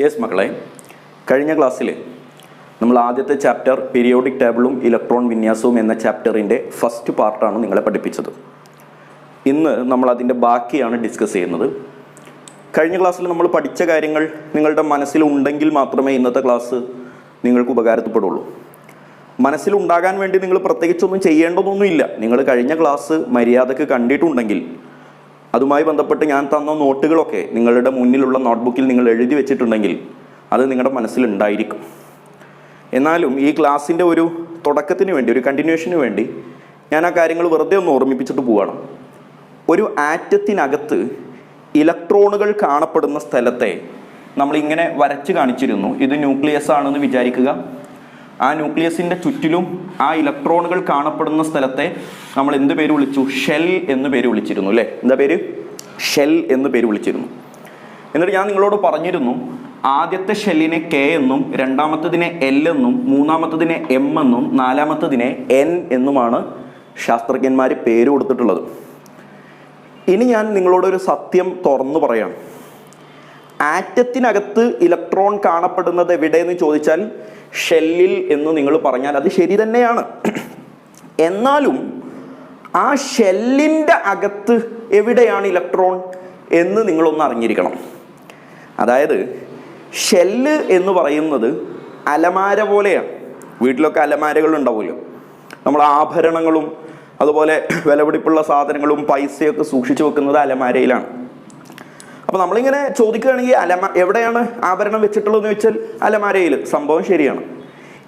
Yes മക്കളെ, കഴിഞ്ഞ ക്ലാസ്സിൽ നമ്മൾ ആദ്യത്തെ ചാപ്റ്റർ പീരിയോഡിക് ടേബിളും ഇലക്ട്രോൺ വിന്യാസവും എന്ന ചാപ്റ്ററിൻ്റെ ഫസ്റ്റ് പാർട്ടാണ് നിങ്ങളെ പഠിപ്പിച്ചത്. ഇന്ന് നമ്മൾ അതിൻ്റെ ബാക്കിയാണ് ഡിസ്കസ് ചെയ്യുന്നത്. കഴിഞ്ഞ ക്ലാസ്സിൽ നമ്മൾ പഠിച്ച കാര്യങ്ങൾ നിങ്ങളുടെ മനസ്സിലുണ്ടെങ്കിൽ മാത്രമേ ഇന്നത്തെ ക്ലാസ് നിങ്ങൾക്ക് ഉപകാരപ്പെടുള്ളൂ. മനസ്സിലുണ്ടാകാൻ വേണ്ടി നിങ്ങൾ പ്രത്യേകിച്ചൊന്നും ചെയ്യേണ്ടതൊന്നുമില്ല. നിങ്ങൾ കഴിഞ്ഞ ക്ലാസ് മര്യാദക്ക് കണ്ടിട്ടുണ്ടെങ്കിൽ അതുമായി ബന്ധപ്പെട്ട് ഞാൻ തന്ന നോട്ടുകളൊക്കെ നിങ്ങളുടെ മുന്നിലുള്ള നോട്ട്ബുക്കിൽ നിങ്ങൾ എഴുതി വെച്ചിട്ടുണ്ടെങ്കിൽ അത് നിങ്ങളുടെ മനസ്സിലുണ്ടായിരിക്കും. എന്നാലും ഈ ക്ലാസ്സിൻ്റെ ഒരു തുടക്കത്തിന് വേണ്ടി, ഒരു കണ്ടിന്യൂഷന് വേണ്ടി ഞാൻ ആ കാര്യങ്ങൾ വെറുതെ ഒന്ന് ഓർമ്മിപ്പിച്ചിട്ട് പോവുകയാണ്. ഒരു ആറ്റത്തിനകത്ത് ഇലക്ട്രോണുകൾ കാണപ്പെടുന്ന സ്ഥലത്തെ നമ്മളിങ്ങനെ വരച്ച് കാണിച്ചിരുന്നു. ഇത് ന്യൂക്ലിയസ് ആണെന്ന് വിചാരിക്കുക. ആ ന്യൂക്ലിയസിൻ്റെ ചുറ്റിലും ആ ഇലക്ട്രോണുകൾ കാണപ്പെടുന്ന സ്ഥലത്തെ നമ്മൾ എന്ത് പേര് വിളിച്ചു? ഷെൽ എന്ന് പേര് വിളിച്ചിരുന്നു അല്ലേ? എന്താ പേര്? ഷെൽ എന്ന് പേര് വിളിച്ചിരുന്നു. എന്നിട്ട് ഞാൻ നിങ്ങളോട് പറഞ്ഞിരുന്നു, ആദ്യത്തെ ഷെല്ലിനെ കെ എന്നും, രണ്ടാമത്തതിനെ എൽ എന്നും, മൂന്നാമത്തതിനെ എം എന്നും, നാലാമത്തതിനെ എൻ എന്നുമാണ് ശാസ്ത്രജ്ഞന്മാർ പേര് കൊടുത്തിട്ടുള്ളത്. ഇനി ഞാൻ നിങ്ങളോടൊരു സത്യം തുറന്നു പറയാം. ആറ്റത്തിനകത്ത് ഇലക്ട്രോൺ കാണപ്പെടുന്നത് എവിടെയെന്ന് ചോദിച്ചാൽ ഷെല്ലിൽ എന്ന് നിങ്ങൾ പറഞ്ഞാൽ അത് ശരി തന്നെയാണ്. എന്നാലും ആ ഷെല്ലിൻ്റെ അകത്ത് എവിടെയാണ് ഇലക്ട്രോൺ എന്ന് നിങ്ങളൊന്ന് അറിഞ്ഞിരിക്കണം. അതായത് ഷെല്ല് എന്ന് പറയുന്നത് അലമാര പോലെയാണ്. വീട്ടിലൊക്കെ അലമാരകൾ ഉണ്ടാവുമല്ലോ. നമ്മൾ ആഭരണങ്ങളും അതുപോലെ വിലപിടിപ്പുള്ള സാധനങ്ങളും പൈസയൊക്കെ സൂക്ഷിച്ചു വെക്കുന്നത് അലമാരയിലാണ്. അപ്പോൾ നമ്മളിങ്ങനെ ചോദിക്കുകയാണെങ്കിൽ എവിടെയാണ് ആഭരണം വെച്ചിട്ടുള്ളതെന്ന് വെച്ചാൽ അലമാരയിൽ. സംഭവം ശരിയാണ്.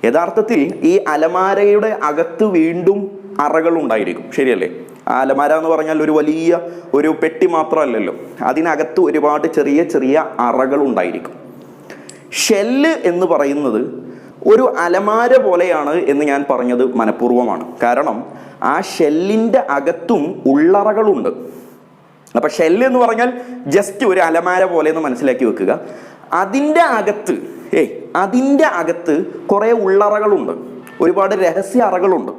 യഥാർത്ഥത്തിൽ ഈ അലമാരയുടെ അകത്ത് വീണ്ടും അറകളുണ്ടായിരിക്കും. ശരിയല്ലേ? ആ അലമാര എന്ന് പറഞ്ഞാൽ ഒരു വലിയ ഒരു പെട്ടി മാത്രമല്ലല്ലോ, അതിനകത്ത് ഒരുപാട് ചെറിയ ചെറിയ അറകളുണ്ടായിരിക്കും. ഷെല്ല് എന്ന് പറയുന്നത് ഒരു അലമാര പോലെയാണ് എന്ന് ഞാൻ പറഞ്ഞത് മനഃപൂർവ്വമാണ്. കാരണം ആ ഷെല്ലിൻ്റെ അകത്തും ഉള്ളറകളുണ്ട്. അപ്പം ഷെല്ല് എന്ന് പറഞ്ഞാൽ ജസ്റ്റ് ഒരു അലമാര പോലെ എന്ന് മനസ്സിലാക്കി വെക്കുക. അതിൻ്റെ അകത്ത് കുറേ ഉള്ളറകളുണ്ട്, ഒരുപാട് രഹസ്യ അറകളുണ്ട്.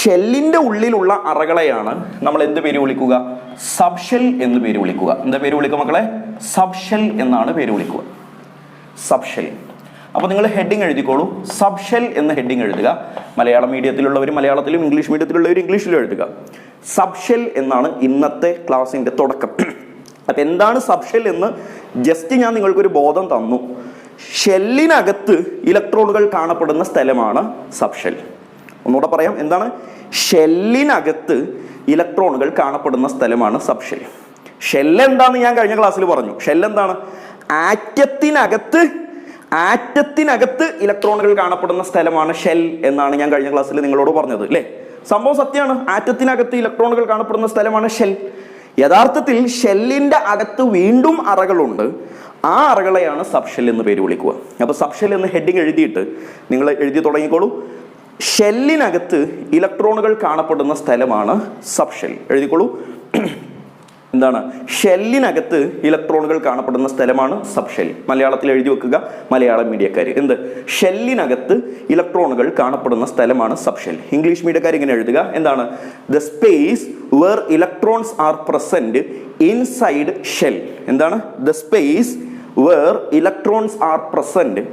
ഷെല്ലിൻ്റെ ഉള്ളിലുള്ള അറകളെയാണ് നമ്മൾ എന്ത് പേര് വിളിക്കുക? സബ്ഷെൽ എന്ന് പേര് വിളിക്കുക. എന്താ പേര് വിളിക്കുക മക്കളെ? സബ്ഷെൽ എന്നാണ് പേര് വിളിക്കുക. സബ്ഷെൽ. അപ്പോൾ നിങ്ങൾ ഹെഡിങ് എഴുതിക്കോളൂ. സബ്ഷെൽ എന്ന ഹെഡിങ് എഴുതുക. മലയാളം മീഡിയത്തിലുള്ളവർ മലയാളത്തിലും ഇംഗ്ലീഷ് മീഡിയത്തിലുള്ളവർ ഇംഗ്ലീഷിലും എഴുതുക. സബ്ഷെൽ എന്നാണ് ഇന്നത്തെ ക്ലാസ്സിൻ്റെ തുടക്കം. അപ്പം എന്താണ് സബ്ഷെൽ എന്ന് ജസ്റ്റ് ഞാൻ നിങ്ങൾക്കൊരു ബോധം തന്നു. ഷെല്ലിനകത്ത് ഇലക്ട്രോണുകൾ കാണപ്പെടുന്ന സ്ഥലമാണ് സബ്ഷെൽ. ഒന്നുകൂടെ പറയാം, എന്താണ്? ഷെല്ലിനകത്ത് ഇലക്ട്രോണുകൾ കാണപ്പെടുന്ന സ്ഥലമാണ് സബ്ഷെൽ. ഷെൽ എന്താണെന്ന് ഞാൻ കഴിഞ്ഞ ക്ലാസ്സിൽ പറഞ്ഞു. ഷെൽ എന്താണ്? ആറ്റത്തിനകത്ത് ഇലക്ട്രോണുകൾ കാണപ്പെടുന്ന സ്ഥലമാണ് ഷെൽ എന്നാണ് ഞാൻ കഴിഞ്ഞ ക്ലാസ്സിൽ നിങ്ങളോട് പറഞ്ഞത് അല്ലേ? സംഭവം സത്യമാണ്. ആറ്റത്തിനകത്ത് ഇലക്ട്രോണുകൾ കാണപ്പെടുന്ന സ്ഥലമാണ് ഷെൽ. യഥാർത്ഥത്തിൽ ഷെല്ലിൻ്റെ അകത്ത് വീണ്ടും അറകളുണ്ട്. ആ അറകളെയാണ് സബ്ഷെൽ എന്ന് പേര് വിളിക്കുക. അപ്പോൾ സബ്ഷെൽ എന്ന് ഹെഡിങ് എഴുതിയിട്ട് നിങ്ങൾ എഴുതി തുടങ്ങിക്കോളൂ. ഷെല്ലിനകത്ത് ഇലക്ട്രോണുകൾ കാണപ്പെടുന്ന സ്ഥലമാണ് സബ്ഷെൽ. എഴുതിക്കോളൂ. എന്താണ്? ഷെല്ലിനകത്ത് ഇലക്ട്രോണുകൾ കാണപ്പെടുന്ന സ്ഥലമാണ് സബ്ഷെൽ. മലയാളത്തിൽ എഴുതി വെക്കുക മലയാളം മീഡിയക്കാർ. എന്ത്? ഷെല്ലിനകത്ത് ഇലക്ട്രോണുകൾ കാണപ്പെടുന്ന സ്ഥലമാണ് സബ്ഷെൽ. ഇംഗ്ലീഷ് മീഡിയക്കാർ ഇങ്ങനെ എഴുതുക. എന്താണ്? The space where electrons are present inside shell. എന്താണ്? The space where electrons are present.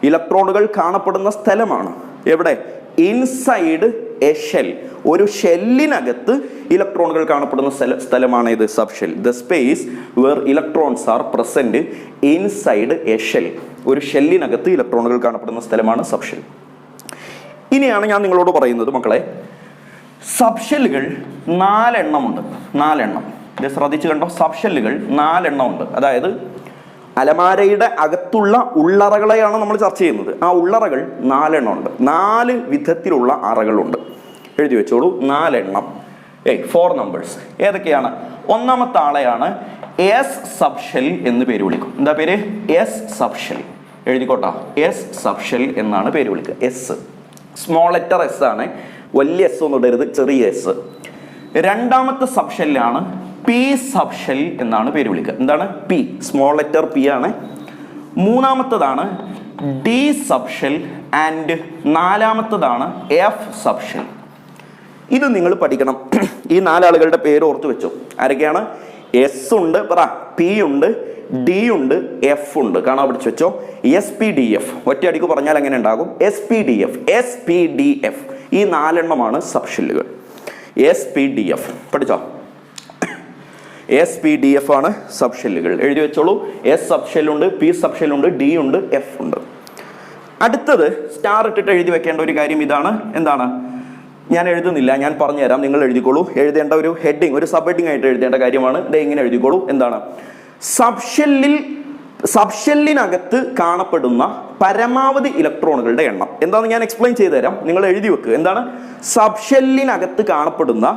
ഇലക്ട്രോണുകൾ കാണപ്പെടുന്ന സ്ഥലമാണ് എവിടെ? Inside a shell. ഒരു ഷെല്ലിനകത്ത് ഇലക്ട്രോണുകൾ കാണപ്പെടുന്ന സ്ഥലമാണ് ഇത് subshell. The space where electrons are present inside a shell. ഒരു ഷെല്ലിനകത്ത് ഇലക്ട്രോണുകൾ കാണപ്പെടുന്ന സ്ഥലമാണ് സബ്ഷെൽ. ഇനിയാണ് ഞാൻ നിങ്ങളോട് പറയുന്നത് മക്കളെ, സബ്ഷെല്ലുകൾ 4 എണ്ണമുണ്ട്. 4 എണ്ണം. ഇത് ശ്രദ്ധിച്ചു കണ്ടോ? സബ്ഷെല്ലുകൾ 4 എണ്ണം ഉണ്ട്. അതായത് അലമാരയുടെ അകത്തുള്ള ഉള്ളറകളെയാണ് നമ്മൾ ചർച്ച ചെയ്യുന്നത്. ആ ഉള്ളറകൾ 4 എണ്ണം ഉണ്ട്. 4 വിധത്തിലുള്ള അറകളുണ്ട്. എഴുതി വെച്ചോളൂ. 4 എണ്ണം. 4 നമ്പേഴ്സ്. ഏതൊക്കെയാണ്? ഒന്നാമത്തെ ആളെയാണ് എസ് സബ്ഷെൽ എന്ന് പേര് വിളിക്കും. എന്താ പേര്? S subshell. എഴുതിക്കോട്ടോ. എസ് സബ്ഷെൽ എന്നാണ് പേര് വിളിക്കുക. എസ് സ്മോൾ ലെറ്റർ എസ് ആണ്. വലിയ എസ് ഒന്നും ഇടരുത്, ചെറിയ എസ്. രണ്ടാമത്തെ സബ്ഷെല്ലാണ് പി സബ്ഷെൽ എന്നാണ് പേര് വിളിക്കുക. എന്താണ്? പി സ്മോൾ ലെറ്റർ പി ആണ്. മൂന്നാമത്തതാണ് ഡി സബ്ഷെൽ ആൻഡ് നാലാമത്തതാണ് എഫ് സബ്ഷെൽ. ഇത് നിങ്ങൾ പഠിക്കണം. ഈ 4 ആളുകളുടെ പേര് ഓർത്ത് വെച്ചോ. ആരൊക്കെയാണ്? എസ് ഉണ്ട്, പറ. പി ഉണ്ട്, ഡി ഉണ്ട്, എഫ് ഉണ്ട്. കാണാൻ പഠിച്ചു വെച്ചോ. SPDF ഒറ്റയടിക്ക് പറഞ്ഞാൽ എങ്ങനെ ഉണ്ടാകും? SPDF, SPDF ഈ 4 എണ്ണമാണ് സബ്ഷെല്ലുകൾ. SPDF പഠിച്ചോ. SPDF ആണ് സബ്ഷെല്ലുകൾ. എഴുതി വെച്ചോളൂ. S സബ്ഷെല്ലുണ്ട്, P സബ്ഷെല്ലുണ്ട്, D ഉണ്ട്, F ഉണ്ട്. അടുത്തത് സ്റ്റാർ ഇട്ടിട്ട് എഴുതി വെക്കേണ്ട ഒരു കാര്യം ഇതാണ്. എന്താണ്? ഞാൻ എഴുതുന്നില്ല, ഞാൻ പറഞ്ഞുതരാം, നിങ്ങൾ എഴുതിക്കോളൂ. എഴുതേണ്ട ഒരു ഹെഡിങ്, ഒരു സബ് ഹെഡിങ് ആയിട്ട് എഴുതേണ്ട കാര്യമാണ്. ഇത് ഇങ്ങനെ എഴുതിക്കോളൂ. എന്താണ്? സബ്ഷെല്ലിനകത്ത് കാണപ്പെടുന്ന പരമാവധി ഇലക്ട്രോണുകളുടെ എണ്ണം. എന്താണെന്ന് ഞാൻ എക്സ്പ്ലെയിൻ ചെയ്തു തരാം, നിങ്ങൾ എഴുതി വെക്കുക. എന്താണ്? സബ്ഷെല്ലിനകത്ത് കാണപ്പെടുന്ന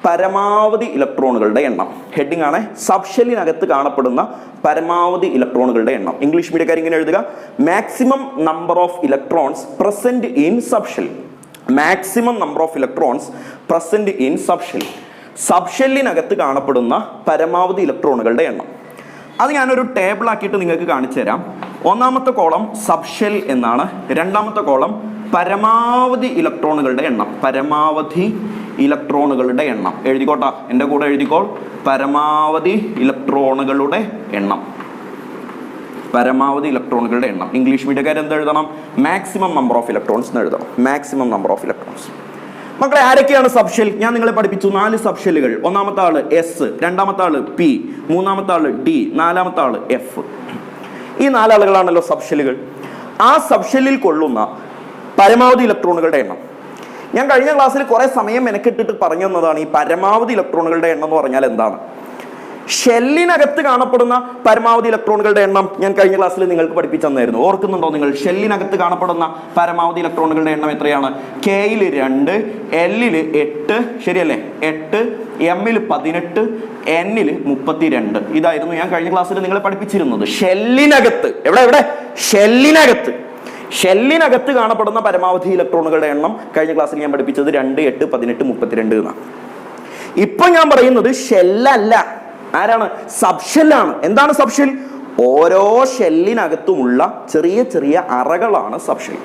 പരമാവധി ഇലക്ട്രോണുകളുടെ എണ്ണം. ഹെഡിങ് ആണ് സബ്ഷെല്ലിനകത്ത് കാണപ്പെടുന്ന പരമാവധി ഇലക്ട്രോണുകളുടെ എണ്ണം. ഇംഗ്ലീഷ് മീഡിയക്കാർ ഇങ്ങനെ എഴുതുക: maximum number of electrons present in subshell. Maximum number of electrons present in subshell. സബ്ഷെല്ലിനകത്ത് കാണപ്പെടുന്ന പരമാവധി ഇലക്ട്രോണുകളുടെ എണ്ണം. അത് ഞാനൊരു ടേബിൾ ആക്കിയിട്ട് നിങ്ങൾക്ക് കാണിച്ചു തരാം. ഒന്നാമത്തെ കോളം സബ്ഷെൽ എന്നാണ്, രണ്ടാമത്തെ കോളം പരമാവധി ഇലക്ട്രോണുകളുടെ എണ്ണം. പരമാവധി ഇലക്ട്രോണുകളുടെ എണ്ണം എഴുതിക്കോട്ടാ, എൻ്റെ കൂടെ എഴുതിക്കോൾ. പരമാവധി ഇലക്ട്രോണുകളുടെ എണ്ണം. പരമാവധി ഇലക്ട്രോണുകളുടെ എണ്ണം. ഇംഗ്ലീഷ് മീഡിയക്കാർ എന്ത് എഴുതണം? മാക്സിമം നമ്പർ ഓഫ് ഇലക്ട്രോൺസ് എന്ന് എഴുതണം. Maximum number of electrons. മക്കളെ, ആരൊക്കെയാണ് സബ്ഷെൽ? ഞാൻ നിങ്ങളെ പഠിപ്പിച്ചു 4 സബ്ഷെല്ലുകൾ. ഒന്നാമത്തെ ആള് S, രണ്ടാമത്തെ ആള് P, മൂന്നാമത്തെ ആള് D, നാലാമത്തെ ആള് F. ഈ 4 ആളുകളാണല്ലോ സബ്ഷെല്ലുകൾ. ആ സബ്ഷെല്ലിൽ കൊള്ളുന്ന പരമാവധി ഇലക്ട്രോണുകളുടെ എണ്ണം. ഞാൻ കഴിഞ്ഞ ക്ലാസ്സിൽ കുറെ സമയം മെനക്കെട്ടിട്ട് പറഞ്ഞു തന്നതാണ് ഈ പരമാവധി ഇലക്ട്രോണുകളുടെ എണ്ണം എന്ന് പറഞ്ഞാൽ എന്താണ്. ഷെല്ലിനകത്ത് കാണപ്പെടുന്ന പരമാവധി ഇലക്ട്രോണുകളുടെ എണ്ണം ഞാൻ കഴിഞ്ഞ ക്ലാസ്സിൽ നിങ്ങൾക്ക് പഠിപ്പിച്ചു തന്നായിരുന്നു. ഓർക്കുന്നുണ്ടോ നിങ്ങൾ? ഷെല്ലിനകത്ത് കാണപ്പെടുന്ന പരമാവധി ഇലക്ട്രോണുകളുടെ എണ്ണം എത്രയാണ്? Kയിൽ 2, Lൽ 8, ശരിയല്ലേ? 8, Mൽ 18, Nൽ 32. ഇതായിരുന്നു ഞാൻ കഴിഞ്ഞ ക്ലാസ്സിൽ നിങ്ങളെ പഠിപ്പിച്ചിരുന്നത്. ഷെല്ലിനകത്ത്. എവിടെ? ഷെല്ലിനകത്ത് കാണപ്പെടുന്ന പരമാവധി ഇലക്ട്രോണുകളുടെ എണ്ണം കഴിഞ്ഞ ക്ലാസ്സിൽ ഞാൻ പഠിപ്പിച്ചത് 2, 8, 18, 32 എന്നാണ്. ഇപ്പൊ ഞാൻ പറയുന്നത് ഷെല്ലല്ല. ആരാണ്? സബ്ഷെല്ലാണ്. എന്താണ് സബ്ഷെൽ? ഓരോ ഷെല്ലിനകത്തുമുള്ള ചെറിയ ചെറിയ അറകളാണ് സബ്ഷെൽ.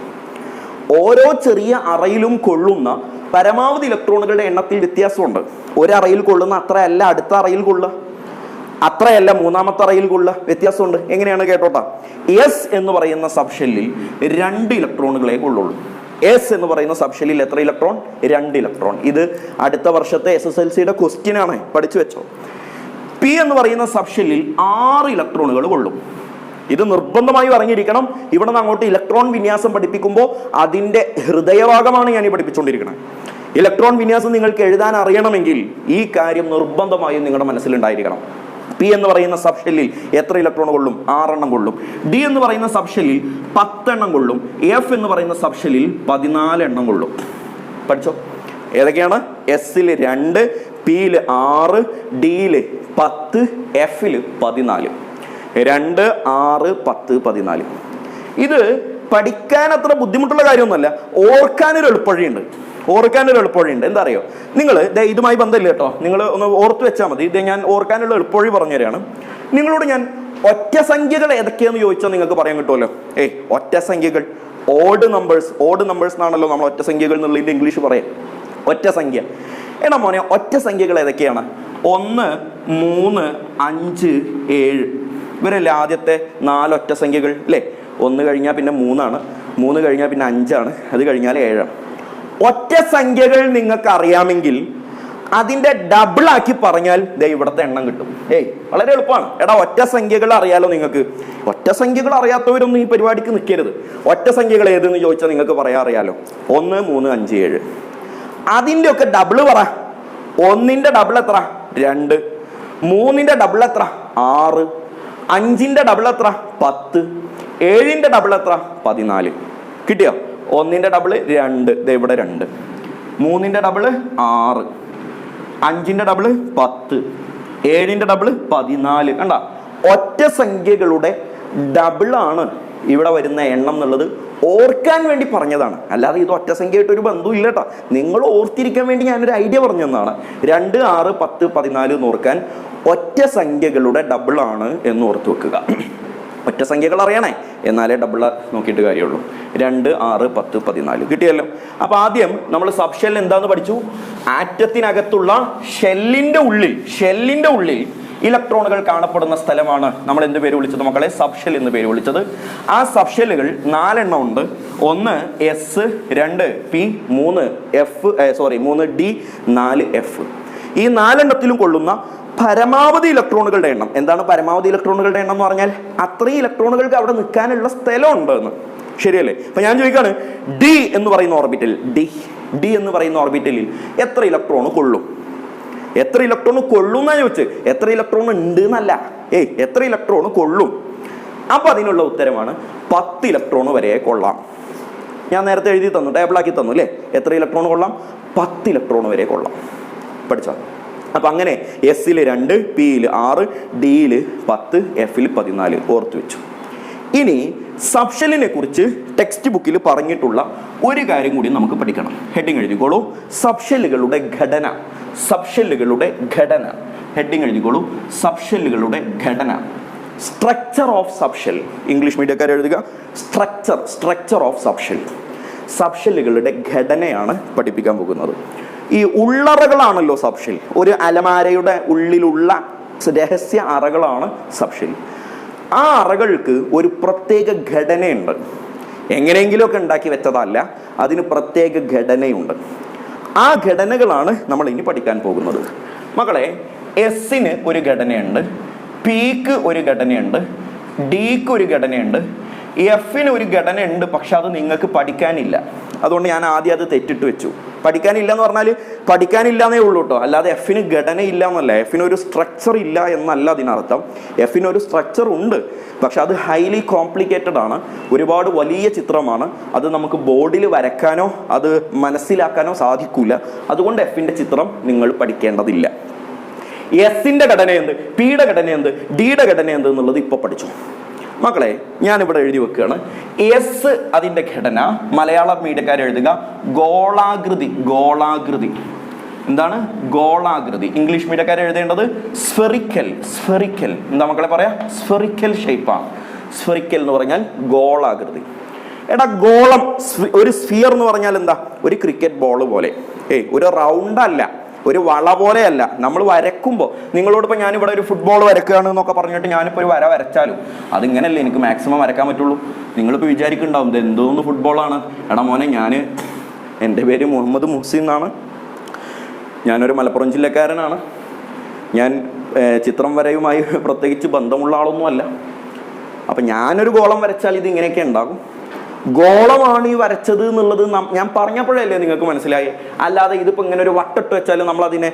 ഓരോ ചെറിയ അറയിലും കൊള്ളുന്ന പരമാവധി ഇലക്ട്രോണുകളുടെ എണ്ണത്തിൽ വ്യത്യാസമുണ്ട്. ഒരു അറയിൽ കൊള്ളുന്ന അത്രയല്ല അടുത്ത അറയിൽ കൊള്ളുക, അത്രയല്ല മൂന്നാമത്തെ അറയിൽ കൊള്ളുക, വ്യത്യാസമുണ്ട്. എങ്ങനെയാണ് കേട്ടോട്ടാ. S എന്ന് പറയുന്ന സബ്ഷെല്ലിൽ 2 ഇലക്ട്രോണുകളെ കൊള്ളുള്ളൂ. S എന്ന് പറയുന്ന സബ്ഷെല്ലിൽ എത്ര ഇലക്ട്രോൺ? 2 ഇലക്ട്രോൺ. ഇത് അടുത്ത വർഷത്തെ SSLCയുടെ ക്വസ്റ്റ്യൻ ആണ്, പഠിച്ചു വെച്ചോ. P എന്ന് പറയുന്ന സബ്ഷെല്ലിൽ 6 ഇലക്ട്രോണുകൾ കൊള്ളും. ഇത് നിർബന്ധമായി അറിഞ്ഞിരിക്കണം. ഇവിടെ നിന്ന് അങ്ങോട്ട് ഇലക്ട്രോൺ വിന്യാസം പഠിപ്പിക്കുമ്പോൾ അതിന്റെ ഹൃദയഭാഗമാണ് ഞാൻ ഈ പഠിപ്പിച്ചുകൊണ്ടിരിക്കുന്നത്. ഇലക്ട്രോൺ വിന്യാസം നിങ്ങൾക്ക് എഴുതാൻ അറിയണമെങ്കിൽ ഈ കാര്യം നിർബന്ധമായും നിങ്ങളുടെ മനസ്സിലുണ്ടായിരിക്കണം. P എന്ന് പറയുന്ന സബ്ഷെല്ലിൽ എത്ര ഇലക്ട്രോൺ കൊള്ളും? 6 എണ്ണം കൊള്ളും. D എന്ന് പറയുന്ന സബ്ഷെല്ലിൽ 10 എണ്ണം കൊള്ളും. F എന്ന് പറയുന്ന സബ്ഷെല്ലിൽ 14 എണ്ണം കൊള്ളും. പഠിച്ചോ? ഏതൊക്കെയാണ്? Sൽ 2, Pയിൽ 6, Dയിൽ 10, Fൽ 14. 2, 6, 10, 14. ഇത് പഠിക്കാൻ അത്ര ബുദ്ധിമുട്ടുള്ള കാര്യമൊന്നുമല്ല. ഓർക്കാനൊരു എളുപ്പവഴിയുണ്ട്. എന്താ അറിയോ? നിങ്ങൾ ഇതുമായി ബന്ധമില്ല കേട്ടോ, നിങ്ങൾ ഒന്ന് ഓർത്ത് വെച്ചാൽ മതി. ഇത് ഞാൻ ഓർക്കാനുള്ള എളുപ്പവഴി പറഞ്ഞുതരാണ്. നിങ്ങളോട് ഞാൻ ഒറ്റ സംഖ്യകൾ ഏതൊക്കെയാന്ന് ചോദിച്ചാൽ നിങ്ങൾക്ക് പറയാൻ കിട്ടുമല്ലോ. ഒറ്റ സംഖ്യകൾ, ഓഡ് നമ്പേഴ്സ് എന്നാണല്ലോ നമ്മൾ ഒറ്റ സംഖ്യകൾ എന്നുള്ളതിന്റെ ഇംഗ്ലീഷ് പറയാം. ഒറ്റ സംഖ്യ. എടാ മോനെ, ഒറ്റ സംഖ്യകൾ ഏതൊക്കെയാണ്? 1, 3, 5, 7. ഇവരല്ലേ ആദ്യത്തെ 4 ഒറ്റ സംഖ്യകൾ അല്ലേ? 1 കഴിഞ്ഞാൽ പിന്നെ 3 ആണ്, 3 കഴിഞ്ഞാൽ പിന്നെ 5 ആണ്, അത് കഴിഞ്ഞാൽ 7 ആണ്. ഒറ്റ സംഖ്യകൾ നിങ്ങൾക്ക് അറിയാമെങ്കിൽ അതിന്റെ ഡബിൾ ആക്കി പറഞ്ഞാൽ ഇവിടുത്തെ എണ്ണം കിട്ടും. വളരെ എളുപ്പമാണ്. എടാ, ഒറ്റ സംഖ്യകൾ അറിയാലോ നിങ്ങൾക്ക്. ഒറ്റ സംഖ്യകൾ അറിയാത്തവരൊന്നും ഈ പരിപാടിക്ക് നിൽക്കരുത്. ഒറ്റ സംഖ്യകൾ ഏതെന്ന് ചോദിച്ചാൽ നിങ്ങൾക്ക് പറയാൻ അറിയാലോ. 1, 3, 5, 7. അതിന്റെ ഒക്കെ ഡബിൾ പറ. 1ന്റെ ഡബിൾ എത്ര? 2. 3ന്റെ ഡബിൾ എത്ര? 6. 5ന്റെ ഡബിൾ എത്ര? 10. 7ന്റെ ഡബിൾ എത്ര? 14. കിട്ടിയോ? 1ന്റെ ഡബിൾ 2, ഇവിടെ 2. 3ന്റെ ഡബിൾ 6. 5ന്റെ ഡബിൾ 10. 7ന്റെ ഡബിൾ 14. കണ്ട, ഒറ്റ സംഖ്യകളുടെ ഡബിളാണ് ഇവിടെ വരുന്ന എണ്ണം എന്നുള്ളത് ഓർക്കാൻ വേണ്ടി പറഞ്ഞതാണ്. അല്ലാതെ ഇത് ഒറ്റ സംഖ്യയായിട്ട് ഒരു ബന്ധവും ഇല്ല കേട്ടോ. നിങ്ങൾ ഓർത്തിരിക്കാൻ വേണ്ടി ഞാനൊരു ഐഡിയ പറഞ്ഞു തന്നതാണ്. 2, 6, 10, 14 എന്ന് ഓർക്കാൻ ഒറ്റ സംഖ്യകളുടെ ഡബിളാണ് എന്ന് ഓർത്ത് വെക്കുക. ഒറ്റ സംഖ്യകൾ അറിയണേ, എന്നാലേ ഡബിൾ നോക്കിയിട്ട് കാര്യമുള്ളൂ. 2, 6, 10, 14 കിട്ടിയല്ലോ. അപ്പൊ ആദ്യം നമ്മൾ സബ്ഷെൽ എന്താന്ന് പഠിച്ചു. ആറ്റത്തിനകത്തുള്ള ഷെല്ലിന്റെ ഉള്ളിൽ ഇലക്ട്രോണുകൾ കാണപ്പെടുന്ന സ്ഥലമാണ് നമ്മൾ എന്ത് പേര് വിളിച്ചത് മക്കളെ? സബ്ഷെൽ എന്ന് പേര് വിളിച്ചത്. ആ സബ്ഷെല്ലുകൾ 4 എണ്ണം ഉണ്ട്. 1 S, 2 P, 3 D, 4 F. ഈ 4 എണ്ണത്തിലും കൊള്ളുന്ന പരമാവധി ഇലക്ട്രോണുകളുടെ എണ്ണം. എന്താണ് പരമാവധി ഇലക്ട്രോണുകളുടെ എണ്ണം എന്ന് പറഞ്ഞാൽ അത്രയും ഇലക്ട്രോണുകൾക്ക് അവിടെ നിൽക്കാനുള്ള സ്ഥലം ഉണ്ട് എന്ന്. ശരിയല്ലേ? അപ്പൊ ഞാൻ ചോദിക്കാണ്, ഡി എന്ന് പറയുന്ന ഓർബിറ്റൽ, ഡി എന്ന് പറയുന്ന ഓർബിറ്റലിൽ എത്ര ഇലക്ട്രോൺ കൊള്ളും? എത്ര ഇലക്ട്രോൺ കൊള്ളും എന്നാ ചോദിച്ച്, എത്ര ഇലക്ട്രോൺ ഉണ്ട് എന്നല്ല, എത്ര ഇലക്ട്രോൺ കൊള്ളും? അപ്പൊ അതിനുള്ള ഉത്തരമാണ് 10 ഇലക്ട്രോൺ വരെ കൊള്ളാം. ഞാൻ നേരത്തെ എഴുതി തന്നു, ടേബിളാക്കി തന്നു അല്ലേ? എത്ര ഇലക്ട്രോൺ കൊള്ളാം? 10 ഇലക്ട്രോൺ വരെ കൊള്ളാം. പഠിച്ചോ? അപ്പൊ അങ്ങനെ എസ്സിൽ 2, പിയിൽ 6, ഡിയിൽ 10, എഫിൽ 14 ഓർത്തു വെച്ചു. ഇനി സബ്ഷെല്ലിനെ കുറിച്ച് ടെക്സ്റ്റ് ബുക്കിൽ പറഞ്ഞിട്ടുള്ള ഒരു കാര്യം കൂടി നമുക്ക് പഠിക്കണം. ഹെഡിങ് എഴുതിക്കോളൂ, സബ്ഷെല്ലുകളുടെ ഘടന. സബ്ഷെല്ലുകളുടെ ഘടന. ഹെഡിങ് എഴുതിക്കോളൂ, സബ്ഷെല്ലുകളുടെ ഘടന. Structure of subshell. ഇംഗ്ലീഷ് മീഡിയക്കാർ എഴുതുക, സ്ട്രക്ചർ ഓഫ് സബ്ഷെൽ. സബ്ഷെല്ലുകളുടെ ഘടനയാണ് പഠിപ്പിക്കാൻ പോകുന്നത്. ഈ ഉള്ളറകളാണല്ലോ സബ്ഷെൽ. ഒരു അലമാരയുടെ ഉള്ളിലുള്ള രഹസ്യ അറകളാണ് സബ്ഷെൽ. ആ അറകൾക്ക് ഒരു പ്രത്യേക ഘടനയുണ്ട്. എങ്ങനെയെങ്കിലുമൊക്കെ ഉണ്ടാക്കി വെച്ചതല്ല, അതിന് പ്രത്യേക ഘടനയുണ്ട്. ആ ഘടനകളാണ് നമ്മൾ ഇനി പഠിക്കാൻ പോകുന്നത്. മക്കളെ, എസിന് ഒരു ഘടനയുണ്ട്, പിക്ക് ഒരു ഘടനയുണ്ട്, ഡിക്ക് ഒരു ഘടനയുണ്ട്, എഫിന് ഒരു ഘടനയുണ്ട്. പക്ഷെ അത് നിങ്ങൾക്ക് പഠിക്കാനില്ല. അതുകൊണ്ട് ഞാൻ ആദ്യം അത് തെറ്റിട്ട് വെച്ചു. പഠിക്കാനില്ല എന്ന് പറഞ്ഞാൽ പഠിക്കാനില്ല എന്നേ ഉള്ളൂ കേട്ടോ, അല്ലാതെ എഫിന് ഘടന ഇല്ല എന്നല്ല, എഫിനൊരു സ്ട്രക്ചർ ഇല്ല എന്നല്ല അതിനർത്ഥം. എഫിനൊരു സ്ട്രക്ചർ ഉണ്ട്, പക്ഷെ അത് ഹൈലി കോംപ്ലിക്കേറ്റഡ് ആണ്. ഒരുപാട് വലിയ ചിത്രമാണ്. അത് നമുക്ക് ബോർഡിൽ വരയ്ക്കാനോ അത് മനസ്സിലാക്കാനോ സാധിക്കില്ല. അതുകൊണ്ട് എഫിൻ്റെ ചിത്രം നിങ്ങൾ പഠിക്കേണ്ടതില്ല. എസിൻ്റെ ഘടന എന്ത്, പിയുടെ ഘടന എന്ത്, ഡിയുടെ ഘടന എന്ത് എന്നുള്ളത് ഇപ്പോൾ പഠിച്ചു. മക്കളെ, ഞാനിവിടെ എഴുതി വെക്കുകയാണ്. എസ് അതിൻ്റെ ഘടന മലയാളം മീഡിയക്കാർ എഴുതുക ഗോളാകൃതി. ഗോളാകൃതി എന്താണ്? ഗോളാകൃതി. ഇംഗ്ലീഷ് മീഡിയക്കാർ എഴുതേണ്ടത് സ്ഫെറിക്കൽ. സ്ഫെറിക്കൽ എന്താ മക്കളെ പറയാ? സ്ഫെറിക്കൽ ഷേപ്പാണ്. സ്ഫെറിക്കൽ എന്ന് പറഞ്ഞാൽ ഗോളാകൃതി. എടാ, ഗോളം, ഒരു സ്ഫിയർ എന്ന് പറഞ്ഞാൽ എന്താ? ഒരു ക്രിക്കറ്റ് ബോൾ പോലെ. ഒരു റൗണ്ട് അല്ല, ഒരു വള പോലെയല്ല. നമ്മൾ വരക്കുമ്പോൾ നിങ്ങളോടിപ്പോൾ ഞാനിവിടെ ഒരു ഫുട്ബോൾ വരക്കുകയാണ് എന്നൊക്കെ പറഞ്ഞിട്ട് ഞാനിപ്പോൾ ഒരു വര വരച്ചാലും അതിങ്ങനെയല്ലേ എനിക്ക് മാക്സിമം വരക്കാൻ പറ്റുള്ളൂ. നിങ്ങളിപ്പോൾ വിചാരിക്കുന്നുണ്ടാവും ഇത് എന്തോന്ന് ഫുട്ബോളാണ്. എടാ മോനെ, എൻ്റെ പേര് മുഹമ്മദ് മുഹ്സിൻ എന്നാണ്. ഞാനൊരു മലപ്പുറം ജില്ലക്കാരനാണ്. ഞാൻ ചിത്രം വരയുമായി പ്രത്യേകിച്ച് ബന്ധമുള്ള ആളൊന്നുമല്ല. അപ്പം ഞാനൊരു ഗോളം വരച്ചാൽ ഇത് ഇങ്ങനെയൊക്കെ ഉണ്ടാകും. ഗോളമാണ് ഈ വരച്ചത് എന്നുള്ളത് ഞാൻ പറഞ്ഞപ്പോഴല്ലേ നിങ്ങൾക്ക് മനസ്സിലായി. അല്ലാതെ ഇതിപ്പോൾ ഇങ്ങനെ ഒരു വട്ടിട്ട് വെച്ചാൽ നമ്മൾ അതിനെ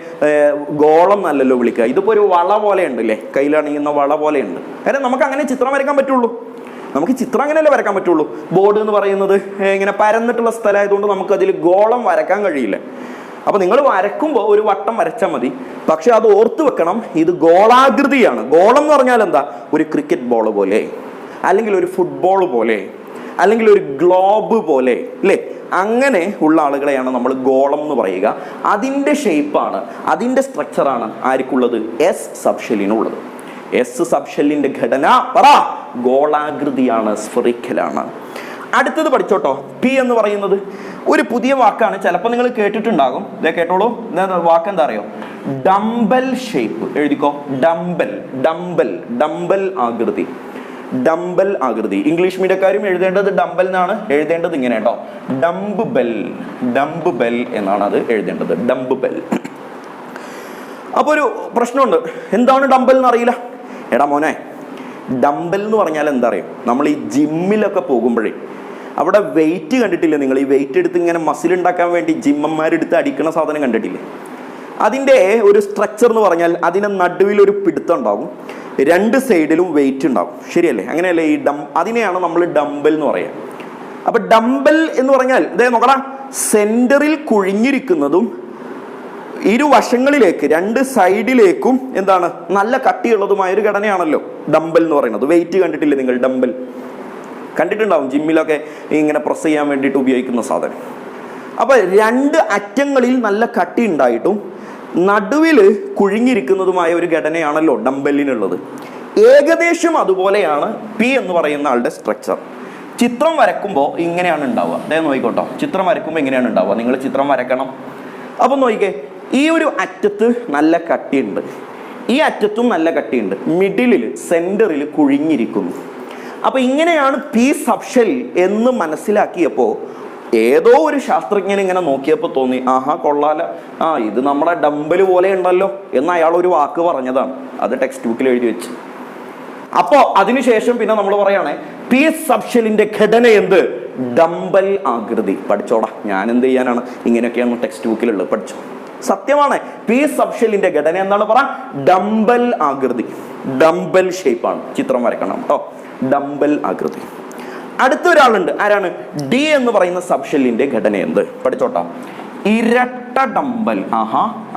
ഗോളം എന്നല്ലല്ലോ വിളിക്കുക. ഇതിപ്പോൾ ഒരു വള പോലെ ഉണ്ടല്ലേ, കയ്യിലണിയുന്ന വള പോലെ ഉണ്ട്. കാരണം നമുക്ക് അങ്ങനെ ചിത്രം വരയ്ക്കാൻ പറ്റുള്ളൂ. നമുക്ക് ചിത്രം അങ്ങനെയല്ലേ വരയ്ക്കാൻ പറ്റുള്ളൂ. ബോർഡ് എന്ന് പറയുന്നത് ഇങ്ങനെ പരന്നിട്ടുള്ള സ്ഥലമായതുകൊണ്ട് നമുക്കതിൽ ഗോളം വരയ്ക്കാൻ കഴിയില്ല. അപ്പോൾ നിങ്ങൾ വരക്കുമ്പോൾ ഒരു വട്ടം വരച്ചാൽ മതി. പക്ഷെ അത് ഓർത്ത് വെക്കണം, ഇത് ഗോളാകൃതിയാണ്. ഗോളം എന്ന് പറഞ്ഞാൽ എന്താ? ഒരു ക്രിക്കറ്റ് ബോൾ പോലെ, അല്ലെങ്കിൽ ഒരു ഫുട്ബോൾ പോലെ, അല്ലെങ്കിൽ ഒരു ഗ്ലോബ് പോലെ അല്ലേ? അങ്ങനെ ഉള്ള ആളുകളെയാണ് നമ്മൾ ഗോളം എന്ന് പറയുക. അതിൻ്റെ ഷേപ്പാണ്, അതിൻ്റെ സ്ട്രക്ചറാണ് ആർക്കുള്ളത്? എസ് സബ്ഷെല്ലിനുള്ളത്. എസ് സബ്ഷെല്ലിൻ്റെ ഘടന പറ, ഗോളാകൃതിയാണ്, സ്ഫെറിക്കലാണ്. അടുത്തത് പഠിച്ചോട്ടോ. പി എന്ന് പറയുന്നത് ഒരു പുതിയ വാക്കാണ്, ചിലപ്പോൾ നിങ്ങൾ കേട്ടിട്ടുണ്ടാകും. ഇതേ കേട്ടോളൂ. വാക്ക് എന്താ അറിയോ? Dumbbell shape. എഴുതിക്കോ, ഡംബൽ. ഡംബൽ, ഡംബൽ ആകൃതി. ഡംബൽ ആകൃതി. ഇംഗ്ലീഷ് മീഡിയക്കാരും എഴുതേണ്ടത് ഡംബൽ എന്നാണ് എഴുതേണ്ടത്. ഇങ്ങനെ കേട്ടോ, ഡംബ് ബെൽ. ഡംബ് ബെൽ എന്നാണ് അത് എഴുതേണ്ടത്, ഡംബ് ബെൽ. അപ്പോൾ ഒരു പ്രശ്നമുണ്ട്, എന്താണ് ഡംബൽ എന്ന് അറിയില്ല. എടാ മോനെ, ഡംബൽ എന്ന് പറഞ്ഞാൽ എന്താ അറിയും? നമ്മൾ ഈ ജിമ്മിലൊക്കെ പോകുമ്പോഴേ അവിടെ വെയിറ്റ് കണ്ടിട്ടില്ലേ നിങ്ങൾ? ഈ വെയിറ്റ് എടുത്ത് ഇങ്ങനെ മസിൽ ഉണ്ടാക്കാൻ വേണ്ടി ജിമ്മന്മാരെടുത്ത് അടിക്കുന്ന സാധനം കണ്ടിട്ടില്ലേ? അതിൻ്റെ ഒരു സ്ട്രക്ചർ എന്ന് പറഞ്ഞാൽ അതിന് നടുവിലൊരു പിടുത്തം ഉണ്ടാകും, 2 സൈഡിലും വെയിറ്റ് ഉണ്ടാകും. ശരിയല്ലേ? അങ്ങനെയല്ലേ? ഈ അതിനെയാണ് നമ്മൾ ഡംബൽ എന്ന് പറയുക. അപ്പൊ ഡംബൽ എന്ന് പറഞ്ഞാൽ ഇതേ നോക്കടാ, സെന്ററിൽ കുഴിഞ്ഞിരിക്കുന്നതും ഇരുവശങ്ങളിലേക്ക് 2 സൈഡിലേക്കും എന്താണ് നല്ല കട്ടിയുള്ളതുമായ ഒരു ഘടനയാണല്ലോ ഡംബൽ എന്ന് പറയുന്നത്. വെയിറ്റ് കണ്ടിട്ടില്ലേ നിങ്ങൾ? ഡംബൽ കണ്ടിട്ടുണ്ടാവും, ജിമ്മിലൊക്കെ ഇങ്ങനെ പ്രസ് ചെയ്യാൻ വേണ്ടിയിട്ട് ഉപയോഗിക്കുന്ന സാധനം. അപ്പൊ 2 അറ്റങ്ങളിൽ നല്ല കട്ടി ഉണ്ടായിട്ടും നടുവിൽ കുഴിഞ്ഞിരിക്കുന്നതുമായ ഒരു ഘടനയാണല്ലോ ഡംബലിനുള്ളത്. ഏകദേശം അതുപോലെയാണ് പി എന്ന് പറയുന്ന ആളുടെ സ്ട്രക്ചർ. ചിത്രം വരക്കുമ്പോൾ ഇങ്ങനെയാണ് ഉണ്ടാവുക. അദ്ദേഹം നോക്കിക്കോട്ടോ, ചിത്രം വരക്കുമ്പോൾ ഇങ്ങനെയാണ് ഉണ്ടാവുക. നിങ്ങൾ ചിത്രം വരക്കണം. അപ്പം നോക്കിക്കേ, ഈ ഒരു അറ്റത്ത് നല്ല കട്ടിയുണ്ട്, ഈ അറ്റത്തും നല്ല കട്ടിയുണ്ട്, മിഡിലിൽ സെന്ററിൽ കുഴിഞ്ഞിരിക്കുന്നു. അപ്പൊ ഇങ്ങനെയാണ് പി സബ്ഷെൽ എന്ന് മനസ്സിലാക്കിയപ്പോൾ ഏതോ ഒരു ശാസ്ത്രജ്ഞൻ ഇങ്ങനെ നോക്കിയപ്പോൾ തോന്നി, ആഹാ കൊള്ളാല, ഇത് നമ്മുടെ ഡമ്പല് പോലെ ഉണ്ടല്ലോ എന്ന് അയാൾ ഒരു വാക്ക് പറഞ്ഞതാണ്. അത് ടെക്സ്റ്റ് ബുക്കിൽ എഴുതി വെച്ച്. അപ്പോ അതിനുശേഷം പിന്നെ നമ്മൾ പറയുകയാണെ പി സബ്ഷെല്ലിന്റെ ഘടന എന്ത്? ഡമ്പൽ ആകൃതി. പഠിച്ചോടാ, ഞാൻ എന്ത് ചെയ്യാനാണ്, ഇങ്ങനെയൊക്കെയാണ് ടെക്സ്റ്റ് ബുക്കിലുള്ളത്, പഠിച്ചോ. സത്യമാണ്, പി സബ്ഷെല്ലിന്റെ ഘടന എന്താണ് പറ? ഡമ്പൽ ആകൃതി, ഡമ്പൽ ഷേപ്പാണ്. ചിത്രം വരക്കണം കേട്ടോ, ഡമ്പൽ ആകൃതി. അടുത്ത ഒരാളുണ്ട്, ആരാണ്? ഡി എന്ന് പറയുന്ന സബ്ഷെല്ലിന്റെ ഘടന എന്ത്? പഠിച്ചോട്ടാ, ഇരട്ട ഡമ്പൽ.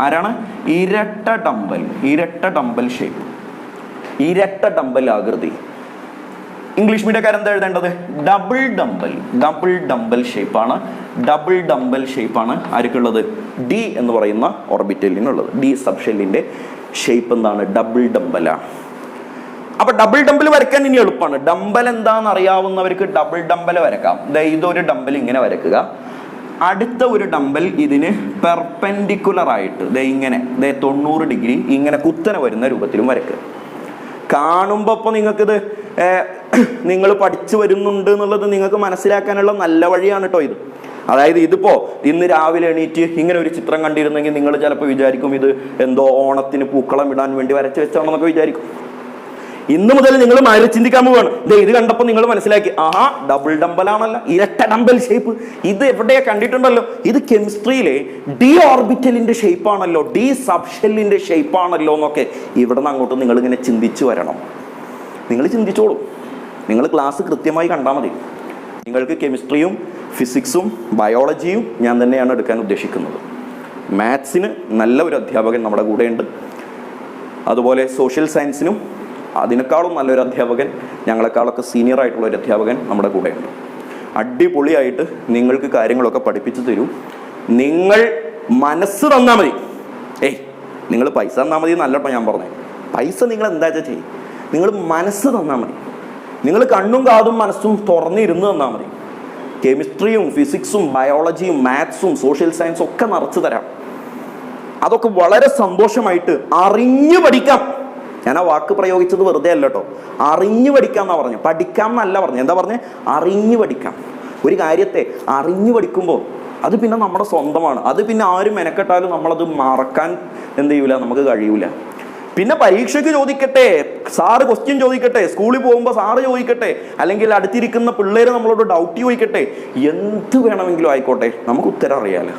ആരാണ്? ഇരട്ട ഡമ്പൽ, ഇരട്ട ഡമ്പൽ ഷേപ്പ്, ഇരട്ട ഡമ്പൽ ആകൃതി. ഇംഗ്ലീഷ് മീഡിയക്കാർ എന്താ എഴുതേണ്ടത്? ഡബിൾ ഡമ്പൽ, ഡബിൾ ഡമ്പൽ ഷേപ്പാണ്. ഡബിൾ ഡമ്പൽ ഷേപ്പാണ് ആർക്കുള്ളത്? ഡി എന്ന് പറയുന്ന ഓർബിറ്റലിനുള്ളത്. ഡി സബ്ഷെല്ലിന്റെ ഷേപ്പ് എന്താണ്? ഡബിൾ ഡമ്പലാണ്. അപ്പൊ ഡബിൾ ഡമ്പൽ വരയ്ക്കാൻ ഇനി എളുപ്പമാണ്. ഡമ്പൽ എന്താണെന്ന് അറിയാവുന്നവർക്ക് ഡബിൾ ഡമ്പൽ വരക്കാം. ഇതൊരു ഡമ്പൽ ഇങ്ങനെ വരക്കുക, അടുത്ത ഒരു ഡമ്പൽ ഇതിന് പെർപെൻഡിക്കുലർ ആയിട്ട് ഇങ്ങനെ 90 ഡിഗ്രി ഇങ്ങനെ കുത്തനെ വരുന്ന രൂപത്തിലും വരക്കുക. കാണുമ്പോൾ ഇപ്പോൾ നിങ്ങൾക്കിത് നിങ്ങൾ പഠിച്ചു വരുന്നുണ്ട് എന്നുള്ളത് നിങ്ങൾക്ക് മനസ്സിലാക്കാനുള്ള നല്ല വഴിയാണ് കേട്ടോ ഇത്. അതായത് ഇതിപ്പോ ഇന്ന് രാവിലെ എണീറ്റ് ഇങ്ങനെ ഒരു ചിത്രം കണ്ടിരുന്നെങ്കിൽ നിങ്ങൾ ചിലപ്പോൾ വിചാരിക്കും ഇത് എന്തോ ഓണത്തിന് പൂക്കളം ഇടാൻ വേണ്ടി വരച്ചു വെച്ചാണെന്നൊക്കെ വിചാരിക്കും. ഇന്ന് മുതൽ നിങ്ങൾ മാറി ചിന്തിക്കാൻ പോവാണ്. ഇത് കണ്ടപ്പോൾ നിങ്ങൾ മനസ്സിലാക്കി, ഡബിൾ ഡമ്പലാണല്ലോ, ഇരട്ട ഡമ്പൽ ഷേപ്പ്. ഇത് എവിടെയാ കണ്ടിട്ടുണ്ടല്ലോ, ഇത് കെമിസ്ട്രിയിലെ ഡി ഓർബിറ്റലിന്റെ ഷേപ്പാണല്ലോ, ഡി സബ്ഷെല്ലിന്റെ ഷേപ്പാണല്ലോ എന്നൊക്കെ ഇവിടെ നിന്ന് അങ്ങോട്ട് നിങ്ങൾ ഇങ്ങനെ ചിന്തിച്ചു വരണം. നിങ്ങൾ ചിന്തിച്ചോളൂ, നിങ്ങൾ ക്ലാസ് കൃത്യമായി കണ്ടാൽ മതി. നിങ്ങൾക്ക് കെമിസ്ട്രിയും ഫിസിക്സും ബയോളജിയും ഞാൻ തന്നെയാണ് എടുക്കാൻ ഉദ്ദേശിക്കുന്നത്. മാത്സിന് നല്ല ഒരു അധ്യാപകൻ നമ്മുടെ കൂടെയുണ്ട്. അതുപോലെ സോഷ്യൽ സയൻസിനും അതിനേക്കാളും നല്ലൊരു അധ്യാപകൻ, ഞങ്ങളെക്കാളൊക്കെ സീനിയർ ആയിട്ടുള്ള ഒരു അധ്യാപകൻ നമ്മുടെ കൂടെയുണ്ട്. അടിപൊളിയായിട്ട് നിങ്ങൾക്ക് കാര്യങ്ങളൊക്കെ പഠിപ്പിച്ചു തരും. നിങ്ങൾ മനസ്സ് തന്നാൽ മതി. നിങ്ങൾ പൈസ തന്നാൽ മതി എന്നല്ലോ ഞാൻ പറഞ്ഞത്. പൈസ നിങ്ങൾ എന്താ വെച്ചാൽ ചെയ്യും, നിങ്ങൾ മനസ്സ് തന്നാൽ മതി. നിങ്ങൾ കണ്ണും കാതും മനസ്സും തുറന്നിരുന്ന് തന്നാൽ മതി. കെമിസ്ട്രിയും ഫിസിക്സും ബയോളജിയും മാത്സും സോഷ്യൽ സയൻസും ഒക്കെ നിറച്ചു തരാം. അതൊക്കെ വളരെ സന്തോഷമായിട്ട് അറിഞ്ഞു പഠിക്കാം. ഞാൻ ആ വാക്ക് പ്രയോഗിച്ചത് വെറുതെ അല്ല കേട്ടോ, അറിഞ്ഞു പഠിക്കാം എന്നാ പറഞ്ഞു, പഠിക്കാം എന്നല്ല പറഞ്ഞു. എന്താ പറഞ്ഞേ? അറിഞ്ഞു പഠിക്കാം. ഒരു കാര്യത്തെ അറിഞ്ഞു പഠിക്കുമ്പോൾ അത് പിന്നെ നമ്മുടെ സ്വന്തമാണ്. അത് പിന്നെ ആരും മെനക്കെട്ടാലും നമ്മളത് മറക്കാൻ എന്ത് ചെയ്യൂല, നമുക്ക് കഴിയൂല. പിന്നെ പരീക്ഷയ്ക്ക് ചോദിക്കട്ടെ, സാറ് ക്വസ്റ്റ്യൻ ചോദിക്കട്ടെ, സ്കൂളിൽ പോകുമ്പോൾ സാറ് ചോദിക്കട്ടെ, അല്ലെങ്കിൽ അടുത്തിരിക്കുന്ന പിള്ളേർ നമ്മളോട് ഡൗട്ട് ചോദിക്കട്ടെ, എന്ത് വേണമെങ്കിലും ആയിക്കോട്ടെ, നമുക്ക് ഉത്തരം അറിയാലോ.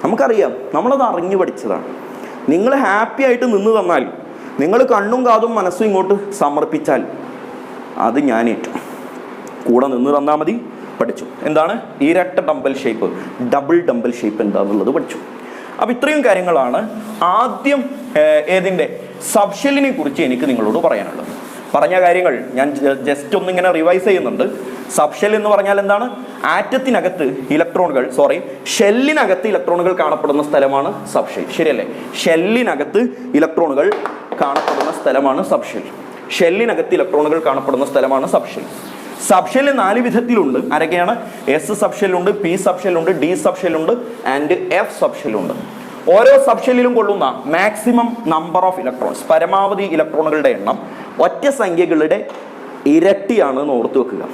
നമുക്കറിയാം, നമ്മളത് അറിഞ്ഞു പഠിച്ചതാണ്. നിങ്ങൾ ഹാപ്പി ആയിട്ട് നിന്ന് തന്നാൽ, നിങ്ങൾ കണ്ണും കാതും മനസ്സും ഇങ്ങോട്ട് സമർപ്പിച്ചാൽ അത് ഞാൻ ഏറ്റു. കൂടെ നിന്ന് തന്നാൽ മതി. പഠിച്ചു എന്താണ് ഇരട്ട dumbbell shape, double dumbbell shape എന്താണെന്നുള്ളത് പഠിച്ചു. അപ്പം ഇത്രയും കാര്യങ്ങളാണ് ആദ്യം ഏതിൻ്റെ സബ്ഷെല്ലിനെ കുറിച്ച് എനിക്ക് നിങ്ങളോട് പറയാനുള്ളത്. പറഞ്ഞ കാര്യങ്ങൾ ഞാൻ ജസ്റ്റ് ഒന്നിങ്ങനെ റിവൈസ് ചെയ്യുന്നുണ്ട്. സബ്ഷെൽ എന്ന് പറഞ്ഞാൽ എന്താണ്? ആറ്റത്തിനകത്ത് ഇലക്ട്രോണുകൾ, ഷെല്ലിനകത്ത് ഇലക്ട്രോണുകൾ കാണപ്പെടുന്ന സ്ഥലമാണ് സബ്ഷെൽ. ശരിയല്ലേ? ഷെല്ലിനകത്ത് ഇലക്ട്രോണുകൾ കാണപ്പെടുന്ന സ്ഥലമാണ് സബ്ഷെൽ. ഷെല്ലിനകത്ത് ഇലക്ട്രോണുകൾ കാണപ്പെടുന്ന സ്ഥലമാണ് സബ്ഷെൽ. സബ്ഷെൽ 4 വിധത്തിലുണ്ട്. ആരൊക്കെയാണ്? എസ് സബ്ഷെല്ലുണ്ട്, പി സബ്ഷെല്ലുണ്ട്, ഡി സബ്ഷെല്ലുണ്ട് ആൻഡ് എഫ് സബ്ഷെല്ലുണ്ട്. ഓരോ സബ്ഷെല്ലിലും കൊള്ളുന്ന മാക്സിമം നമ്പർ ഓഫ് ഇലക്ട്രോൺസ്, പരമാവധി ഇലക്ട്രോണുകളുടെ എണ്ണം ഒറ്റ സംഖ്യകളുടെ ഇരട്ടിയാണെന്ന് ഓർത്ത് വെക്കുക.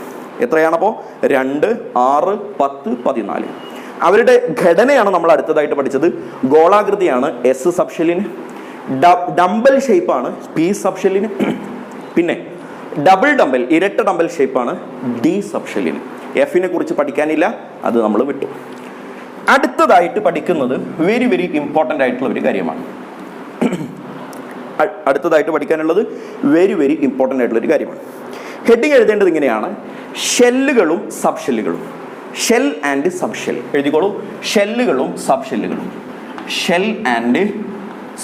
എത്രയാണപ്പോൾ? 2, 6, 10, 14. അവരുടെ ഘടനയാണ് നമ്മൾ അടുത്തതായിട്ട് പഠിച്ചത്. ഗോളാകൃതിയാണ് എസ് സബ്ഷെല്ലിന്, ഡമ്പൽ ഷേപ്പാണ് പി സബ്ഷെല്ലിന്, പിന്നെ ഡബിൾ ഡമ്പൽ ഇരട്ട ഡമ്പൽ ഷേപ്പാണ് ഡി സബ്ഷെല്ലിന്. എഫിനെ കുറിച്ച് പഠിക്കാനില്ല, അത് നമ്മൾ വിട്ടു. അടുത്തതായിട്ട് പഠിക്കുന്നത് വെരി വെരി ഇമ്പോർട്ടൻ്റ് ആയിട്ടുള്ള ഒരു കാര്യമാണ്. അടുത്തതായിട്ട് പഠിക്കാനുള്ളത് വെരി വെരി ഇമ്പോർട്ടൻ്റ് ആയിട്ടുള്ള ഒരു കാര്യമാണ്. ഹെഡിങ് എഴുതേണ്ടത് ഇങ്ങനെയാണ്: ഷെല്ലുകളും സബ്ഷെല്ലുകളും. ഷെൽ ആൻഡ് സബ്ഷെൽ എഴുതിക്കോളൂ. ഷെല്ലുകളും സബ്ഷെല്ലുകളും, ഷെൽ ആൻഡ്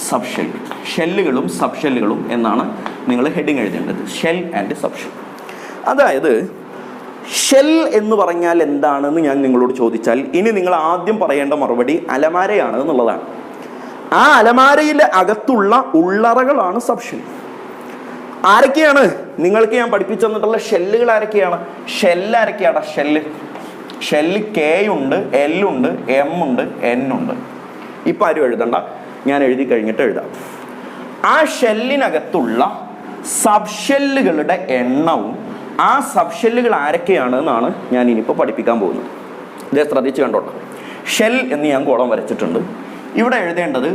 സബ്ഷെൽ, ഷെല്ലുകളും സബ്ഷെല്ലുകളും എന്നാണ് നിങ്ങൾ ഹെഡിങ് എഴുതേണ്ടത്. Shell and subshell. അതായത് ഷെൽ എന്ന് പറഞ്ഞാൽ എന്താണെന്ന് ഞാൻ നിങ്ങളോട് ചോദിച്ചാൽ ഇനി നിങ്ങൾ ആദ്യം പറയേണ്ട മറുപടി അലമാരയാണ് എന്നുള്ളതാണ്. ആ അലമാരയിലെ അകത്തുള്ള ഉള്ളറകളാണ് സബ്ഷെൽ. ആരൊക്കെയാണ് നിങ്ങൾക്ക് ഞാൻ പഠിപ്പിച്ചു തന്നിട്ടുള്ള ഷെല്ലുകൾ? ആരൊക്കെയാണ് ഷെല്ല്? ആരൊക്കെയാണ് ഷെല്ല്? കെ ഉണ്ട്, എൽ ഉണ്ട്, എം ഉണ്ട്, എൻ ഉണ്ട്. ഇപ്പം ആരും എഴുതണ്ട, ഞാൻ എഴുതി കഴിഞ്ഞിട്ട് എഴുതാം. ആ ഷെല്ലിനകത്തുള്ള സബ്ഷെല്ലുകളുടെ എണ്ണവും ആ സബ്ഷെല്ലുകൾ ആരൊക്കെയാണ് എന്നാണ് ഞാൻ ഇനിയിപ്പോൾ പഠിപ്പിക്കാൻ പോകുന്നത്. ഇതേ ശ്രദ്ധിച്ച് കണ്ടോട്ടെ. ഷെൽ എന്ന് ഞാൻ കോളം വരച്ചിട്ടുണ്ട്. ഇവിടെ എഴുതേണ്ടത്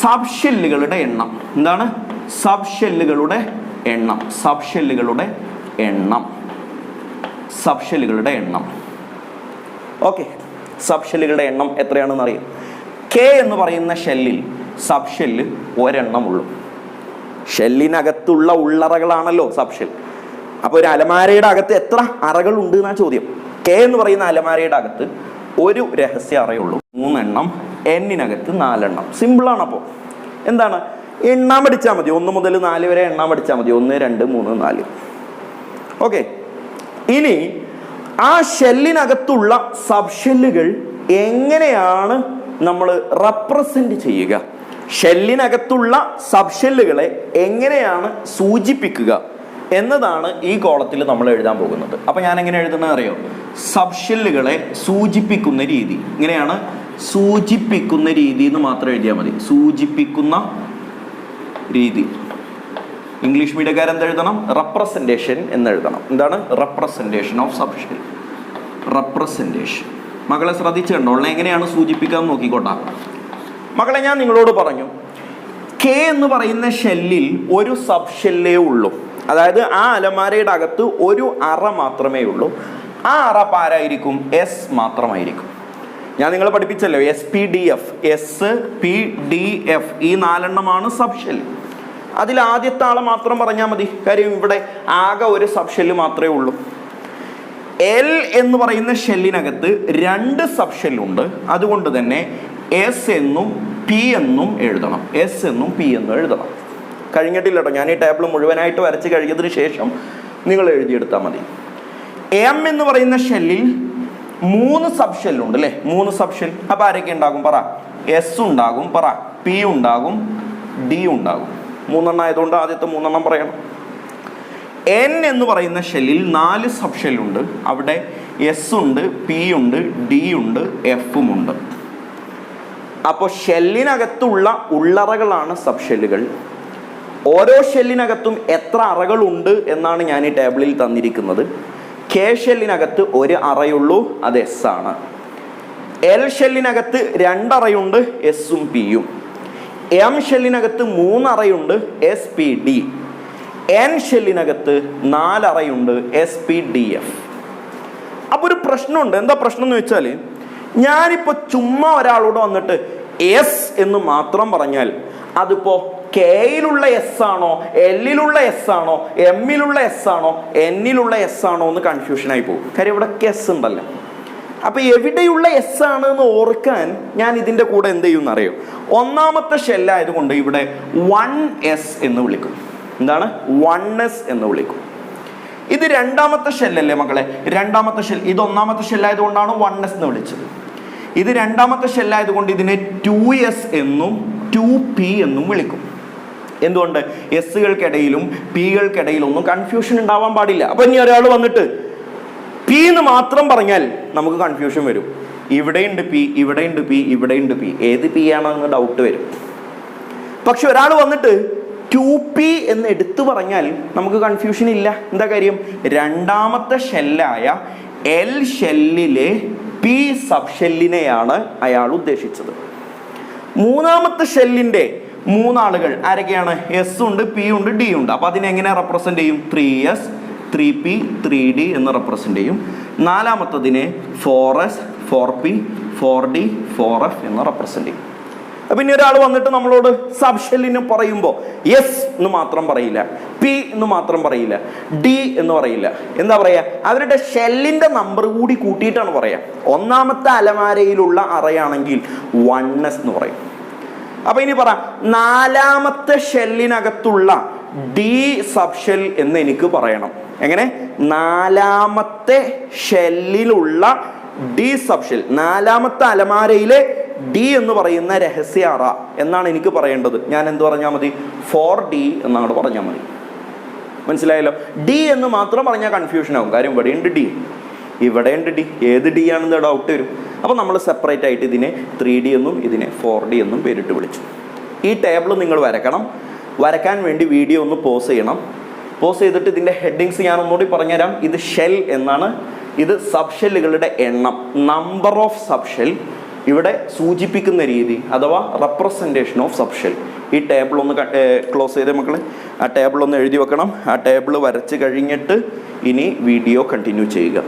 സബ്ഷെല്ലുകളുടെ എണ്ണം. എന്താണ്? സബ്ഷെല്ലുകളുടെ എണ്ണം. സബ്ഷെല്ലുകളുടെ എണ്ണം. സബ്ഷെല്ലുകളുടെ എണ്ണം. ഓക്കെ, സബ്ഷെല്ലുകളുടെ എണ്ണം എത്രയാണെന്ന് അറിയാം. കെ എന്ന് പറയുന്ന ഷെല്ലിൽ സബ്ഷെല്ല് ഒരെണ്ണമുള്ളൂ. ഷെല്ലിനകത്തുള്ള ഉള്ളറകളാണല്ലോ സബ്ഷെൽ. അപ്പോൾ ഒരു അലമാരയുടെ അകത്ത് എത്ര അറകൾ ഉണ്ട് എന്നാ ചോദ്യം. കെ എന്ന് പറയുന്ന അലമാരയുടെ അകത്ത് ഒരു രഹസ്യ അറയുള്ളൂ. 3 എണ്ണം. എന്നിനകത്ത് 4 എണ്ണം. സിമ്പിളാണ്. അപ്പോൾ എന്താണ്? എണ്ണാൻ പഠിച്ചാൽ മതി. 1 മുതൽ 4 വരെ എണ്ണാൻ പഠിച്ചാൽ മതി. 1, 2, 3, 4. ഓക്കെ. ഇനി ആ ഷെല്ലിനകത്തുള്ള സബ്ഷെല്ലുകൾ എങ്ങനെയാണ് നമ്മൾ റെപ്രസെന്റ് ചെയ്യുക? ഷെല്ലിനകത്തുള്ള സബ്ഷെല്ലുകളെ എങ്ങനെയാണ് സൂചിപ്പിക്കുക എന്നതാണ് ഈ കോളത്തിൽ നമ്മൾ എഴുതാൻ പോകുന്നത്. അപ്പൊ ഞാൻ എങ്ങനെ എഴുതുന്നത് അറിയോ? സബ്ഷെല്ലുകളെ സൂചിപ്പിക്കുന്ന രീതി. ഇങ്ങനെയാണ് സൂചിപ്പിക്കുന്ന രീതി എന്ന് മാത്രം എഴുതിയാൽ മതി. സൂചിപ്പിക്കുന്ന രീതി. ഇംഗ്ലീഷ് മീഡിയക്കാർ എന്ത് എഴുതണം? റെപ്രസെന്റേഷൻ എന്ന് എഴുതണം. എന്താണ്? Representation of subshell. റെപ്രസെന്റേഷൻ. മക്കളെ ശ്രദ്ധിച്ചു കണ്ടോ? എങ്ങനെയാണ് സൂചിപ്പിക്കാൻ നോക്കിക്കോട്ടെ. മക്കളെ, ഞാൻ നിങ്ങളോട് പറഞ്ഞു, കെ എന്ന് പറയുന്ന ഷെല്ലിൽ ഒരു സബ്ഷെല്ലേ ഉള്ളൂ. അതായത് ആ അലമാരയുടെ അകത്ത് ഒരു അറ മാത്രമേ ഉള്ളൂ. ആ അറ ആരായിരിക്കും? എസ് മാത്രമായിരിക്കും. ഞാൻ നിങ്ങളെ പഠിപ്പിച്ചല്ലോ, SPDF. SPDF ഈ 4 എണ്ണമാണ് സബ്ഷെൽ. അതിൽ ആദ്യത്തെ ആളെ മാത്രം പറഞ്ഞാൽ മതി. കാര്യം ഇവിടെ ആകെ ഒരു സബ്ഷെല്ല് മാത്രമേ ഉള്ളൂ. എൽ എന്ന് പറയുന്ന ഷെല്ലിനകത്ത് 2 സബ്ഷെല്ലുണ്ട്. അതുകൊണ്ട് തന്നെ എസ് എന്നും പി എന്നും എഴുതണം. എസ് എന്നും പി എന്നും എഴുതണം. കഴിഞ്ഞിട്ടില്ല കേട്ടോ. ഞാൻ ഈ ടേബിൾ മുഴുവനായിട്ട് വരച്ച് കഴിഞ്ഞതിന് ശേഷം നിങ്ങൾ എഴുതിയെടുത്താൽ മതി. എം എന്ന് പറയുന്ന ഷെല്ലിൽ 3 സബ്ഷെല്ലുണ്ട് അല്ലേ? 3 സബ്ഷെൽ. അപ്പൊ ആരൊക്കെ ഉണ്ടാകും? പറ. എസ് ഉണ്ടാകും. പറ. പി ഉണ്ടാകും. ഡി ഉണ്ടാകും. 3 എണ്ണം ആയതുകൊണ്ട് ആദ്യത്തെ 3 എണ്ണം പറയണം. എൻ എന്ന് പറയുന്ന ഷെല്ലിൽ 4 സബ്ഷെല്ലുണ്ട്. അവിടെ എസ് ഉണ്ട്, പി ഉണ്ട്, ഡി ഉണ്ട്, എഫും ഉണ്ട്. അപ്പോൾ ഷെല്ലിനകത്തുള്ള ഉള്ളറകളാണ് സബ്ഷെല്ലുകൾ. ഓരോ ഷെല്ലിനകത്തും എത്ര അറകളുണ്ട് എന്നാണ് ഞാൻ ഈ ടേബിളിൽ തന്നിരിക്കുന്നത്. കെ ഷെല്ലിനകത്ത് ഒരു അറയുള്ളൂ, അത് എസ് ആണ്. എൽ ഷെല്ലിനകത്ത് 2 അറയുണ്ട്, എസും പിയും. എം ഷെല്ലിനകത്ത് 3 അറയുണ്ട്, എസ് പി ഡി. എൻ ഷെല്ലിനകത്ത് 4 അറയുണ്ട്, എസ് പി ഡി എഫ്. അപ്പൊ ഒരു പ്രശ്നമുണ്ട്. എന്താ പ്രശ്നം എന്ന് വെച്ചാൽ, ഞാനിപ്പോ ചുമ്മാ ഒരാളോട് വന്നിട്ട് എസ് എന്ന് മാത്രം പറഞ്ഞാൽ അതിപ്പോ കെയിലുള്ള എസ് ആണോ, എല്ലിലുള്ള എസ് ആണോ, എമ്മിലുള്ള എസ് ആണോ, എന്നിലുള്ള എസ് ആണോ എന്ന് കൺഫ്യൂഷൻ ആയി പോകും. കാര്യം ഇവിടെ എസ് ഉണ്ടല്ലോ. അപ്പൊ എവിടെയുള്ള എസ് ആണ് എന്ന് ഓർക്കാൻ ഞാൻ ഇതിന്റെ കൂടെ എന്ത് ചെയ്യും എന്നറിയോ? ഒന്നാമത്തെ ഷെല്ലായതുകൊണ്ട് ഇവിടെ 1s എന്ന് വിളിക്കും. എന്താണ്? 1s എന്ന് വിളിക്കും. ഇത് രണ്ടാമത്തെ ഷെല്ലല്ലേ മക്കളെ? രണ്ടാമത്തെ ഷെൽ. ഇത് ഒന്നാമത്തെ ഷെല്ലായതുകൊണ്ടാണ് 1s എന്ന് വിളിച്ചത്. ഇത് രണ്ടാമത്തെ ഷെല്ലായതുകൊണ്ട് ഇതിനെ 2s എന്നും 2p എന്നും വിളിക്കും. എന്തുകൊണ്ട്? എസ്സുകൾക്കിടയിലും പികൾക്കിടയിലും ഒന്നും കൺഫ്യൂഷൻ ഉണ്ടാവാൻ പാടില്ല. അപ്പൊ ഇനി ഒരാൾ വന്നിട്ട് പി എന്ന് മാത്രം പറഞ്ഞാൽ നമുക്ക് കൺഫ്യൂഷൻ വരും. ഇവിടെയുണ്ട് പി, ഇവിടെയുണ്ട് പി, ഇവിടെയുണ്ട് പി, ഏത് പി ആണെന്ന് ഡൗട്ട് വരും. പക്ഷെ ഒരാൾ വന്നിട്ട് 2p എന്ന് എടുത്തു പറഞ്ഞാൽ നമുക്ക് കൺഫ്യൂഷൻ ഇല്ല. എന്താ കാര്യം? രണ്ടാമത്തെ ഷെല്ലായ എൽ ഷെല്ലിലെ പി സബ്ഷെല്ലിനെയാണ് അയാൾ ഉദ്ദേശിച്ചത്. മൂന്നാമത്തെ ഷെല്ലിന്റെ 3 ആളുകൾ ആരൊക്കെയാണ്? എസ് ഉണ്ട്, പി ഉണ്ട്, ഡി ഉണ്ട്. അപ്പൊ അതിനെങ്ങനെ റെപ്രസെന്റ് ചെയ്യും? 3s 3p 3d എന്ന് റെപ്രസെന്റ് ചെയ്യും. നാലാമത്തതിനെ 4s 4p 4d 4f എന്ന് റെപ്രസെന്റ് ചെയ്യും. പിന്നെ ഒരാൾ വന്നിട്ട് നമ്മളോട് സബ്ഷെല്ലിന് പറയുമ്പോൾ എസ് എന്ന് മാത്രം പറയില്ല, പി എന്ന് മാത്രം പറയില്ല, ഡി എന്ന് പറയില്ല. എന്താ പറയാ? അവരുടെ ഷെല്ലിന്റെ നമ്പർ കൂടി കൂട്ടിയിട്ടാണ് പറയാ. ഒന്നാമത്തെ അലമാരയിലുള്ള അറയാണെങ്കിൽ 1s എന്ന് പറയും. അപ്പൊ ഇനി പറ, നാലാമത്തെ ഷെല്ലിനകത്തുള്ള ഡി സബ്ഷെൽ എന്ന് എനിക്ക് പറയണം. എങ്ങനെ? നാലാമത്തെ ഷെല്ലിലുള്ള ഡി സബ്ഷെൽ, നാലാമത്തെ അലമാരയിലെ ഡി എന്ന് പറയുന്ന രഹസ്യ അറ എന്നാണ് എനിക്ക് പറയേണ്ടത്. ഞാൻ എന്ത് പറഞ്ഞാൽ മതി? 4d എന്നങ്ങോട്ട് പറഞ്ഞാൽ മതി. മനസ്സിലായല്ലോ? ഡി എന്ന് മാത്രം പറഞ്ഞാൽ കൺഫ്യൂഷൻ ആവും. കാര്യം ഇവിടെ ഉണ്ട് ഡി, ഇവിടെ ഉണ്ട് ഡി, ഏത് ഡി ആണെന്ന് ഡൗട്ട് വരും. അപ്പോൾ നമ്മൾ സെപ്പറേറ്റ് ആയിട്ട് ഇതിനെ 3d എന്നും ഇതിനെ 4d എന്നും പേരിട്ട് വിളിച്ചു. ഈ ടേബിൾ നിങ്ങൾ വരക്കണം. വരയ്ക്കാൻ വേണ്ടി വീഡിയോ ഒന്ന് പോസ് ചെയ്യണം. പോസ് ചെയ്തിട്ട് ഇതിൻ്റെ ഹെഡിങ്സ് ഞാൻ ഒന്നുകൂടി പറഞ്ഞുതരാം. ഇത് ഷെൽ എന്നാണ്. ഇത് സബ് ഷെല്ലുകളുടെ എണ്ണം, നമ്പർ ഓഫ് സബ് ഷെൽ ഇവിടെ സൂചിപ്പിക്കുന്ന രീതി അഥവാ റെപ്രസെൻറ്റേഷൻ ഓഫ് സബ് ഷെൽ. ഈ ടേബിൾ ഒന്ന് ക്ലോസ് ചെയ്തേ മക്കളെ. ആ ടേബിൾ ഒന്ന് എഴുതി വെക്കണം. ആ ടേബിൾ വരച്ച് കഴിഞ്ഞിട്ട് ഇനി വീഡിയോ കണ്ടിന്യൂ ചെയ്യുക.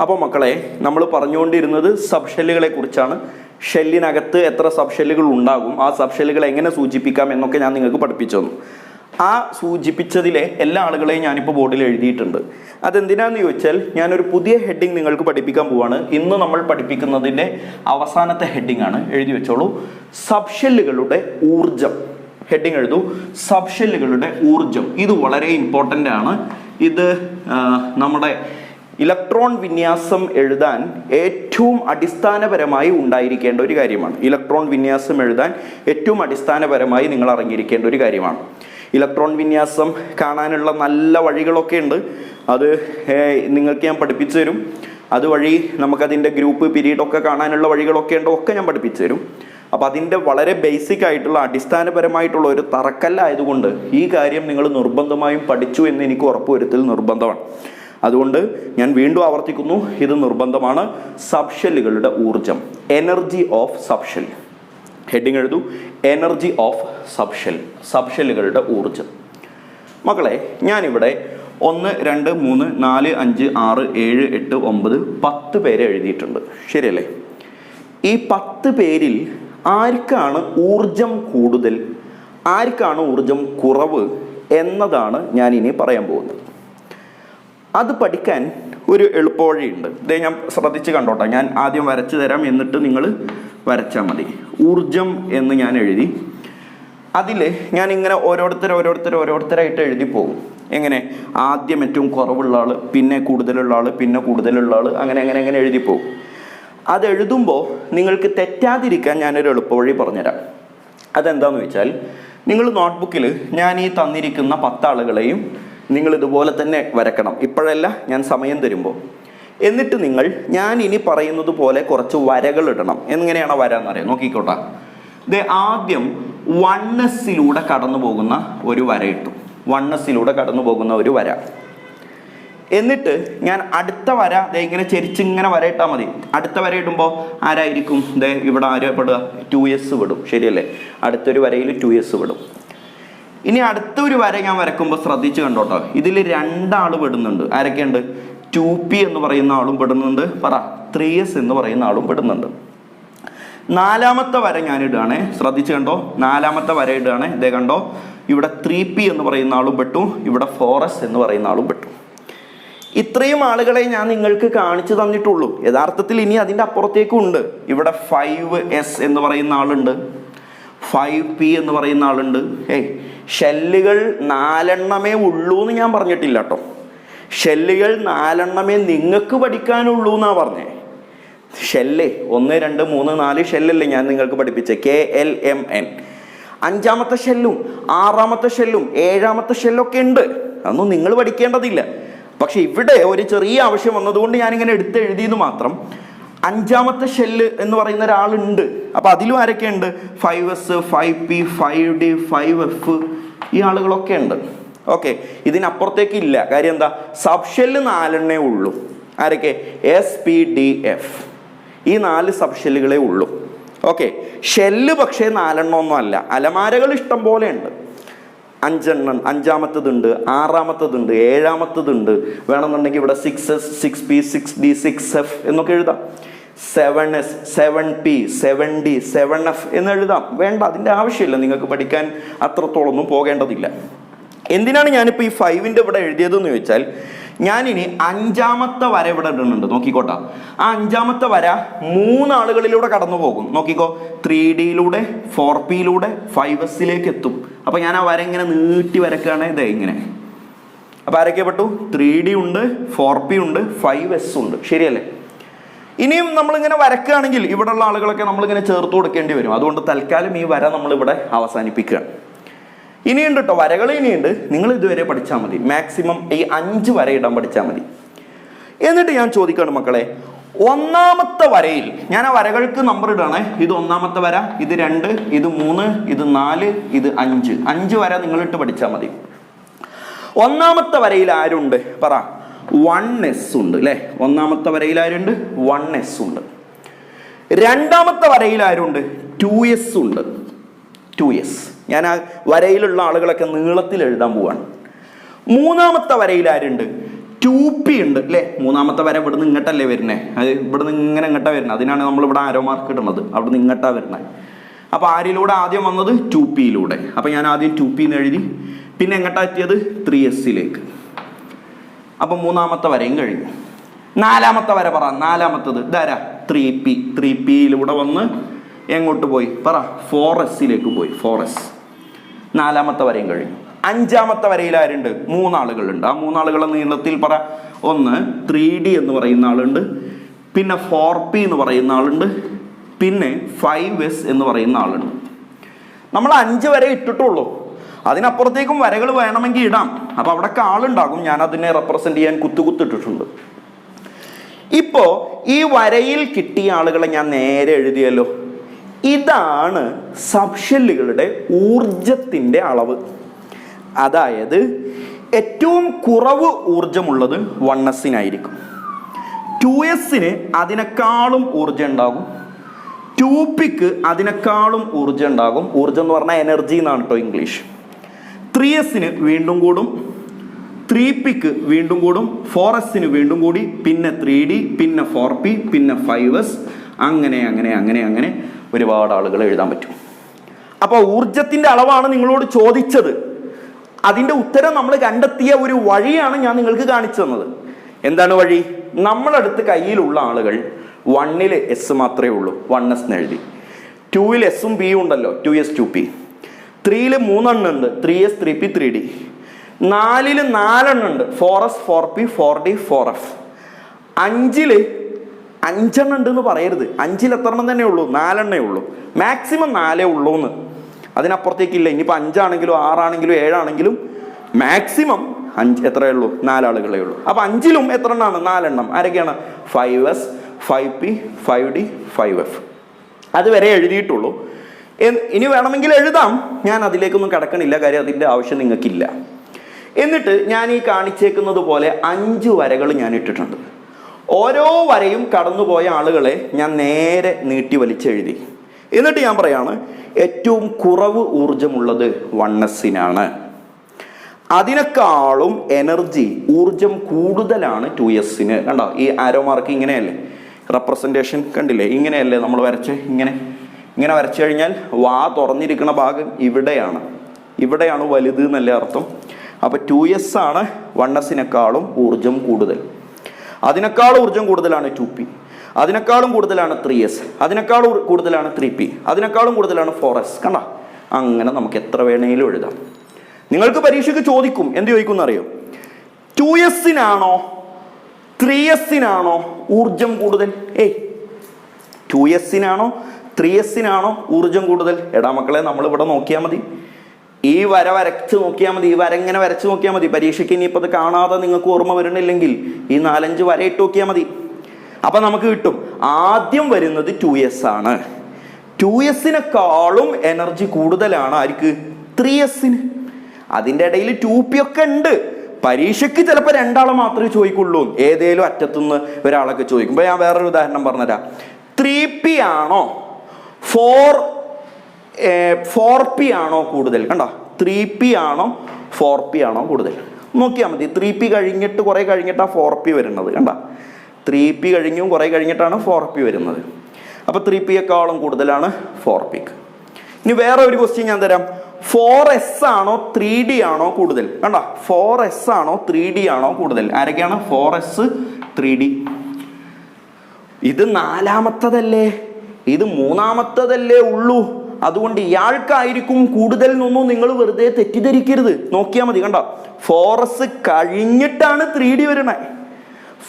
അപ്പോൾ മക്കളെ, നമ്മൾ പറഞ്ഞുകൊണ്ടിരുന്നത് സബ് ഷെല്ലുകളെ കുറിച്ചാണ്. ഷെല്ലിനകത്ത് എത്ര സബ് ഷെല്ലുകൾ ഉണ്ടാകും, ആ സബ് ഷെല്ലുകൾ എങ്ങനെ സൂചിപ്പിക്കാം എന്നൊക്കെ ഞാൻ നിങ്ങൾക്ക് പഠിപ്പിച്ചു തന്നു. ആ സൂചിപ്പിച്ചതിലെ എല്ലാ ആളുകളെയും ഞാനിപ്പോൾ ബോർഡിൽ എഴുതിയിട്ടുണ്ട്. അതെന്തിനാന്ന് ചോദിച്ചാൽ, ഞാനൊരു പുതിയ ഹെഡിങ് നിങ്ങൾക്ക് പഠിപ്പിക്കാൻ പോവാണ്. ഇന്ന് നമ്മൾ പഠിപ്പിക്കുന്നതിൻ്റെ അവസാനത്തെ ഹെഡിങ് ആണ്. എഴുതി വെച്ചോളൂ, സബ് ഷെല്ലുകളുടെ ഊർജം. ഹെഡിങ് എഴുതൂ, സബ് ഷെല്ലുകളുടെ ഊർജം. ഇത് വളരെ ഇമ്പോർട്ടൻ്റ് ആണ്. ഇത് നമ്മുടെ ഇലക്ട്രോൺ വിന്യാസം എഴുതാൻ ഏറ്റവും അടിസ്ഥാനപരമായി ഉണ്ടായിരിക്കേണ്ട ഒരു കാര്യമാണ്. ഇലക്ട്രോൺ വിന്യാസം എഴുതാൻ ഏറ്റവും അടിസ്ഥാനപരമായി നിങ്ങൾ അറിഞ്ഞിരിക്കേണ്ട ഒരു കാര്യമാണ്. ഇലക്ട്രോൺ വിന്യാസം കാണാനുള്ള നല്ല വഴികളൊക്കെ ഉണ്ട്. അത് നിങ്ങൾക്ക് ഞാൻ പഠിപ്പിച്ചു തരും. അതുവഴി നമുക്കതിൻ്റെ ഗ്രൂപ്പ് പീരീഡൊക്കെ കാണാനുള്ള വഴികളൊക്കെ ഉണ്ട്, ഒക്കെ ഞാൻ പഠിപ്പിച്ചു തരും. അപ്പോൾ അതിൻ്റെ വളരെ ബേസിക് ആയിട്ടുള്ള അടിസ്ഥാനപരമായിട്ടുള്ള ഒരു തറക്കല്ലായതുകൊണ്ട് ഈ കാര്യം നിങ്ങൾ നിർബന്ധമായും പഠിച്ചു എന്ന് എനിക്ക് ഉറപ്പുവരുത്തൽ നിർബന്ധമാണ്. അതുകൊണ്ട് ഞാൻ വീണ്ടും ആവർത്തിക്കുന്നു, ഇത് നിർബന്ധമാണ്. സബ് ഷെല്ലുകളുടെ ഊർജം, energy of sub shell. Heading എഴുതൂ, energy of sub shell, sub ഷെല്ലുകളുടെ ഊർജം. മക്കളെ, ഞാനിവിടെ 1, 2, 3, 4, 5, 6, 7, 8, 9, 10 പേരെ എഴുതിയിട്ടുണ്ട്. ശരിയല്ലേ? ഈ 10 പേരിൽ ആർക്കാണ് ഊർജം കൂടുതൽ, ആർക്കാണ് ഊർജം കുറവ് എന്നതാണ് ഞാൻ ഇനി പറയാൻ പോകുന്നത്. അത് പഠിക്കാൻ ഒരു എളുപ്പവഴിയുണ്ട്. ഇതേ ഞാൻ ശ്രദ്ധിച്ച് കണ്ടോട്ടെ. ഞാൻ ആദ്യം വരച്ചു തരാം, എന്നിട്ട് നിങ്ങൾ വരച്ചാൽ മതി. ഊർജം എന്ന് ഞാൻ എഴുതി. അതിൽ ഞാൻ ഇങ്ങനെ ഓരോരുത്തരായിട്ട് എഴുതി പോകും. എങ്ങനെ? ആദ്യം ഏറ്റവും കുറവുള്ള ആൾ, പിന്നെ കൂടുതലുള്ള ആൾ, പിന്നെ കൂടുതലുള്ള ആൾ, അങ്ങനെ എഴുതി പോകും. അത് എഴുതുമ്പോൾ നിങ്ങൾക്ക് തെറ്റാതിരിക്കാൻ ഞാനൊരു എളുപ്പവഴി പറഞ്ഞുതരാം. അതെന്താണെന്ന് വെച്ചാൽ, നിങ്ങൾ നോട്ട്ബുക്കിൽ ഞാൻ ഈ തന്നിരിക്കുന്ന 10 ആളുകളെയും നിങ്ങൾ ഇതുപോലെ തന്നെ വരക്കണം. ഇപ്പോഴല്ല, ഞാൻ സമയം തരുമ്പോൾ. എന്നിട്ട് നിങ്ങൾ ഞാൻ ഇനി പറയുന്നത് പോലെ കുറച്ച് വരകൾ ഇടണം. എങ്ങനെയാണ് വര എന്നറിയാം? നോക്കിക്കോട്ടെ. ഇത് ആദ്യം 1s കടന്നു പോകുന്ന ഒരു വര ഇട്ടു. 1s കടന്നു പോകുന്ന ഒരു വര. എന്നിട്ട് ഞാൻ അടുത്ത വര ഇങ്ങനെ ചെരിച്ചിങ്ങനെ വര ഇട്ടാൽ മതി. അടുത്ത വര ഇടുമ്പോൾ ആരായിരിക്കും? ഇവിടെ ആര് പെടുക? 2s വിടും. ശരിയല്ലേ? അടുത്തൊരു വരയിൽ 2s വിടും. ഇനി അടുത്തൊരു വര ഞാൻ വരക്കുമ്പോൾ ശ്രദ്ധിച്ച് കണ്ടോട്ടോ. ഇതിൽ 2 ആൾ പെടുന്നുണ്ട്. ആരൊക്കെയുണ്ട്? 2p എന്ന് പറയുന്ന ആളും പെടുന്നുണ്ട്. 3s എന്ന് പറയുന്ന ആളും പെടുന്നുണ്ട്. 4ാമത്തെ വര ഞാൻ ഇടുകയാണേ. ശ്രദ്ധിച്ച് കണ്ടോ, 4ാമത്തെ വര ഇടുകയാണേ. ഇതേ കണ്ടോ, ഇവിടെ 3p എന്ന് പറയുന്ന ആളും പെട്ടു, ഇവിടെ 4s എന്ന് പറയുന്ന ആളും പെട്ടു. ഇത്രയും ആളുകളെ ഞാൻ നിങ്ങൾക്ക് കാണിച്ചു തന്നിട്ടുള്ളൂ. യഥാർത്ഥത്തിൽ ഇനി അതിൻ്റെ അപ്പുറത്തേക്കും ഉണ്ട്. ഇവിടെ 5s എന്ന് പറയുന്ന ആളുണ്ട്, 5p എന്ന് പറയുന്ന ആളുണ്ട്. ഷെല്ലുകൾ 4 എണ്ണമേ ഉള്ളൂ എന്ന് ഞാൻ പറഞ്ഞിട്ടില്ല കേട്ടോ. ഷെല്ലുകൾ 4 എണ്ണമേ നിങ്ങൾക്ക് പഠിക്കാനുള്ളൂ എന്നാണ് പറഞ്ഞേ. ഷെല്ല് 1, 2, 3, 4 ഷെല്ലല്ലേ ഞാൻ നിങ്ങൾക്ക് പഠിപ്പിച്ചേ. KLMN. 5ാമത്തെ ഷെല്ലും 6ാമത്തെ ഷെല്ലും 7ാമത്തെ ഷെല്ലൊക്കെ ഉണ്ട്. അതൊന്നും നിങ്ങൾ പഠിക്കേണ്ടതില്ല. പക്ഷെ ഇവിടെ ഒരു ചെറിയ ആവശ്യം വന്നതുകൊണ്ട് ഞാനിങ്ങനെ എഴുതിയെന്ന് മാത്രം. 5ാമത്തെ ഷെല്ല് എന്ന് പറയുന്ന ഒരാളുണ്ട്. അപ്പോൾ അതിലും ആരൊക്കെ ഉണ്ട്? 5s, 5p, 5d, 5f, ഈ ആളുകളൊക്കെ ഉണ്ട്. ഓക്കെ, ഇതിനപ്പുറത്തേക്ക് ഇല്ല. കാര്യം എന്താ? സബ് ഷെല്ല് 4 എണ്ണേ ഉള്ളൂ. ആരൊക്കെ? SPDF. ഈ 4 സബ് ഷെല്ലുകളേ ഉള്ളൂ. ഓക്കെ, ഷെല്ല് പക്ഷേ 4 എണ്ണമൊന്നും അല്ല. അലമാരകൾ ഇഷ്ടം പോലെ ഉണ്ട്. 5 എണ്ണം, 5ാമത്തതുണ്ട്, 6ാമത്തതുണ്ട്, 7ാമത്തതുണ്ട്. വേണമെന്നുണ്ടെങ്കിൽ ഇവിടെ 6s, 6p, 6d, 6f എന്നൊക്കെ എഴുതാം. 7s, 7p, 7d, 7f എന്ന് എഴുതാം. വേണ്ട, അതിൻ്റെ ആവശ്യമില്ല. നിങ്ങൾക്ക് പഠിക്കാൻ അത്രത്തോളൊന്നും പോകേണ്ടതില്ല. എന്തിനാണ് ഞാനിപ്പോൾ ഈ 5ൻ്റെ ഇവിടെ എഴുതിയതെന്ന് ചോദിച്ചാൽ, ഞാനിനി 5ാമത്തെ വര ഇവിടെ ഇടുന്നുണ്ട്. നോക്കിക്കോട്ടെ, ആ 5ാമത്തെ വര 3 ആളുകളിലൂടെ കടന്നു പോകും. നോക്കിക്കോ, 3d 4p 5s എത്തും. അപ്പോൾ ഞാൻ ആ വര ഇങ്ങനെ നീട്ടി വരക്കുകയാണ്. ഇതേ ഇങ്ങനെ. അപ്പോൾ ആരൊക്കെ പെട്ടു? 3d ഉണ്ട്, 4p ഉണ്ട്, 5s ഉണ്ട്. ശരിയല്ലേ? ഇനിയും നമ്മളിങ്ങനെ വരക്കുകയാണെങ്കിൽ ഇവിടെയുള്ള ആളുകളൊക്കെ നമ്മളിങ്ങനെ ചേർത്ത് കൊടുക്കേണ്ടി വരും. അതുകൊണ്ട് തൽക്കാലം ഈ വര നമ്മളിവിടെ അവസാനിപ്പിക്കുകയാണ്. ഇനിയുണ്ട് കേട്ടോ, വരകൾ ഇനിയുണ്ട്. നിങ്ങൾ ഇതുവരെ പഠിച്ചാൽ മതി. മാക്സിമം ഈ 5 വര ഇടാൻ പഠിച്ചാൽ മതി. എന്നിട്ട് ഞാൻ ചോദിക്കുകയാണ് മക്കളെ, ഒന്നാമത്തെ വരയിൽ ഞാൻ ആ വരകൾക്ക് നമ്പർ ഇടാണ്. ഇത് ഒന്നാമത്തെ വര, ഇത് 2, ഇത് 3, ഇത് 4, ഇത് 5 വര നിങ്ങളിട്ട് പഠിച്ചാൽ മതി. ഒന്നാമത്തെ വരയിൽ ആരുണ്ട് പറ? 1s ഉണ്ട് അല്ലേ? ഒന്നാമത്തെ വരയിൽ ആരുണ്ട്? 1s ഉണ്ട്. രണ്ടാമത്തെ വരയിൽ ആരുണ്ട്? 2s ഉണ്ട്. 2s. ഞാൻ ആ വരയിലുള്ള ആളുകളൊക്കെ നീളത്തിൽ എഴുതാൻ പോവാണ്. മൂന്നാമത്തെ വരയിൽ ആരുണ്ട്? 2p ഉണ്ട് അല്ലേ? മൂന്നാമത്തെ വര ഇവിടുന്ന് ഇങ്ങോട്ടല്ലേ വരുന്നത്? അത് ഇവിടുന്ന് ഇങ്ങനെ ഇങ്ങോട്ടാ വരുന്നത്. അതിനാണ് നമ്മൾ ഇവിടെ ആരോ മാർക്ക് ഇടുന്നത്. അവിടുന്ന് ഇങ്ങോട്ടാ വരുന്നത്. അപ്പൊ ആരിലൂടെ ആദ്യം വന്നത്? 2pയിലൂടെ. അപ്പൊ ഞാൻ ആദ്യം 2p എന്ന് എഴുതി. പിന്നെ എങ്ങോട്ടാ എത്തിയത്? 3sയിലേക്ക്. അപ്പൊ മൂന്നാമത്തെ വരയും കഴിഞ്ഞു. നാലാമത്തെ വര പറ. നാലാമത്തത് ഇതാരാ? 3p. 3pയിലൂടെ വന്ന് എങ്ങോട്ട് പോയി പറ? 4sയിലേക്ക് പോയി. 4s. നാലാമത്തെ വരയും കഴിഞ്ഞു. അഞ്ചാമത്തെ വരയിൽ ആരുണ്ട്? 3 ആളുകളുണ്ട്. ആ 3 ആളുകളെ നീളത്തിൽ പറ. ഒന്ന് 3d എന്ന് പറയുന്ന ആളുണ്ട്, പിന്നെ 4p എന്ന് പറയുന്ന ആളുണ്ട്, പിന്നെ 5s എന്ന് പറയുന്ന ആളുണ്ട്. നമ്മൾ 5 വരെ ഇട്ടിട്ടുള്ളൂ. അതിനപ്പുറത്തേക്കും വരകൾ വേണമെങ്കിൽ ഇടാം. അപ്പൊ അവിടെയൊക്കെ ആളുണ്ടാകും. ഞാൻ അതിനെ റെപ്രസെന്റ് ചെയ്യാൻ കുത്തിട്ടിട്ടുണ്ട്. ഇപ്പോ ഈ വരയിൽ കിട്ടിയ ആളുകളെ ഞാൻ നേരെ എഴുതിയല്ലോ. ഇതാണ് സബ്ഷെല്ലുകളുടെ ഊർജത്തിന്റെ അളവ്. അതായത് ഏറ്റവും കുറവ് ഊർജമുള്ളത് 1sനായിരിക്കും. 2sന് അതിനേക്കാളും ഊർജം ഉണ്ടാകും. 2pക്ക് അതിനേക്കാളും ഊർജം ഉണ്ടാകും. ഊർജം എന്ന് പറഞ്ഞാൽ എനർജി എന്നാണ് കേട്ടോ ഇംഗ്ലീഷ്. 3sന് വീണ്ടും കൂടും, 3pക്ക് വീണ്ടും കൂടും, 4sന് വീണ്ടും കൂടി, പിന്നെ 3d, പിന്നെ 4p, പിന്നെ 5s, അങ്ങനെ അങ്ങനെ അങ്ങനെ അങ്ങനെ ഒരുപാട് ആളുകൾ എഴുതാൻ പറ്റും. അപ്പോൾ ഊർജത്തിന്റെ അളവാണ് നിങ്ങളോട് ചോദിച്ചത്. അതിന്റെ ഉത്തരം നമ്മൾ കണ്ടെത്തിയ ഒരു വഴിയാണ് ഞാൻ നിങ്ങൾക്ക് കാണിച്ചു തന്നത്. എന്താണ് വഴി? നമ്മളടുത്ത് കയ്യിലുള്ള ആളുകൾ 1ൽ s മാത്രമേ ഉള്ളൂ, 1s എന്ന് എഴുതി. 2ൽ എസും ബിയും ഉണ്ടല്ലോ, 2s 2p. 3ൽ 3 എണ്ണം ഉണ്ട്, 3s 3p 3d. 4ൽ 4 എണ്ണം ഉണ്ട്, 4s 4p 4d 4f. 5ൽ 5 എണ്ണം ഉണ്ട് എന്ന് പറയരുത്. 5ൽ എത്ര എണ്ണം തന്നെ ഉള്ളൂ? 4 എണ്ണേ ഉള്ളൂ. മാക്സിമം 4 ഉള്ളൂ എന്ന്. അതിനപ്പുറത്തേക്കില്ല. ഇനിയിപ്പോൾ 5 ആണെങ്കിലും 6 ആണെങ്കിലും 7 ആണെങ്കിലും മാക്സിമം 5 എത്രയേ ഉള്ളൂ? 4 ആളുകളേ ഉള്ളൂ. അപ്പൊ 5ലും എത്ര എണ്ണമാണ്? 4 എണ്ണം. ആരൊക്കെയാണ്? 5s 5p 5d 5f. അതുവരെ എഴുതിയിട്ടുള്ളൂ. ഇനി വേണമെങ്കിൽ എഴുതാം. ഞാൻ അതിലേക്കൊന്നും കടക്കണില്ല, കാര്യം അതിൻ്റെ ആവശ്യം നിങ്ങൾക്കില്ല. എന്നിട്ട് ഞാൻ ഈ കാണിച്ചേക്കുന്നത് പോലെ 5 വരകൾ ഞാൻ ഇട്ടിട്ടുണ്ട്. ഓരോ വരയും കടന്നുപോയ ആളുകളെ ഞാൻ നേരെ നീട്ടി വലിച്ചെഴുതി. എന്നിട്ട് ഞാൻ പറയാണ് ഏറ്റവും കുറവ് ഊർജമുള്ളത് 1sനാണ്. അതിനേക്കാളും എനർജി ഊർജം കൂടുതലാണ് 2sന്. കണ്ടോ ഈ ആരോ മാർക്ക് ഇങ്ങനെയല്ലേ റെപ്രസെൻറ്റേഷൻ? കണ്ടില്ലേ? ഇങ്ങനെയല്ലേ നമ്മൾ വരച്ച്? ഇങ്ങനെ വരച്ചു കഴിഞ്ഞാൽ വാ തുറന്നിരിക്കുന്ന ഭാഗം ഇവിടെയാണ് വലുത് എന്നല്ലേ അർത്ഥം. അപ്പോൾ 2s ആണ് 1sനേക്കാളും ഊർജം കൂടുതൽ. അതിനേക്കാളും ഊർജം കൂടുതലാണ് 2p. അതിനേക്കാളും കൂടുതലാണ് 3s. അതിനേക്കാളും കൂടുതലാണ് 3p. അതിനേക്കാളും കൂടുതലാണ് 4s. കണ്ട, അങ്ങനെ നമുക്ക് എത്ര വേണേലും എഴുതാം. നിങ്ങൾക്ക് പരീക്ഷയ്ക്ക് ചോദിക്കും. എന്ത് ചോദിക്കും എന്നറിയോ? 2sനാണോ 3sനാണോ ഊർജം കൂടുതൽ? 2sനാണോ 3sനാണോ ഊർജം കൂടുതൽ? എടാ മക്കളെ, നമ്മളിവിടെ നോക്കിയാൽ മതി. ഈ വര വരച്ച് നോക്കിയാൽ മതി. ഈ വര ഇങ്ങനെ വരച്ച് നോക്കിയാൽ മതി. പരീക്ഷയ്ക്ക് ഇനിയിപ്പോൾ അത് കാണാതെ നിങ്ങൾക്ക് ഓർമ്മ വരുന്നില്ലെങ്കിൽ ഈ 4-5 വര ഇട്ട് നോക്കിയാൽ മതി. അപ്പം നമുക്ക് കിട്ടും. ആദ്യം വരുന്നത് 2s ആണ്. 2sനേക്കാളും എനർജി കൂടുതലാണ് ആർക്ക്? 3sന്. അതിൻ്റെ ഇടയിൽ 2p ഒക്കെ ഉണ്ട്. പരീക്ഷയ്ക്ക് ചിലപ്പോൾ 2 ആളെ മാത്രമേ ചോദിക്കുള്ളൂ. ഏതേലും അറ്റത്തുനിന്ന് ഒരാളൊക്കെ ചോദിക്കുമ്പോൾ ഞാൻ വേറൊരു ഉദാഹരണം പറഞ്ഞുതരാം. 3p ആണോ 4p ആണോ കൂടുതൽ? കണ്ടോ, 3p ആണോ 4p ആണോ കൂടുതൽ? നോക്കിയാൽ മതി. 3p കഴിഞ്ഞിട്ട് കുറേ കഴിഞ്ഞിട്ടാണ് 4p വരുന്നത്. കണ്ടോ, 3p കഴിഞ്ഞും കുറേ കഴിഞ്ഞിട്ടാണ് 4p വരുന്നത്. അപ്പോൾ 3pയേക്കാളും കൂടുതലാണ് 4pക്ക്. ഇനി വേറെ ഒരു ക്വസ്റ്റ്യൻ ഞാൻ തരാം. 4s ആണോ 3d ആണോ കൂടുതൽ? കണ്ടോ, 4s ആണോ 3d ആണോ കൂടുതൽ? ആരൊക്കെയാണ്? 4s 3d. ഇത് 4ാമത്തതല്ലേ, ഇത് 3ാമത്തതല്ലേ ഉള്ളൂ. അതുകൊണ്ട് ഇയാൾക്കായിരിക്കും കൂടുതൽ എന്നൊന്നും നിങ്ങൾ വെറുതെ തെറ്റിദ്ധരിക്കരുത്. നോക്കിയാൽ മതി. കണ്ടോ, 4s കഴിഞ്ഞിട്ടാണ് 3d വരണേ.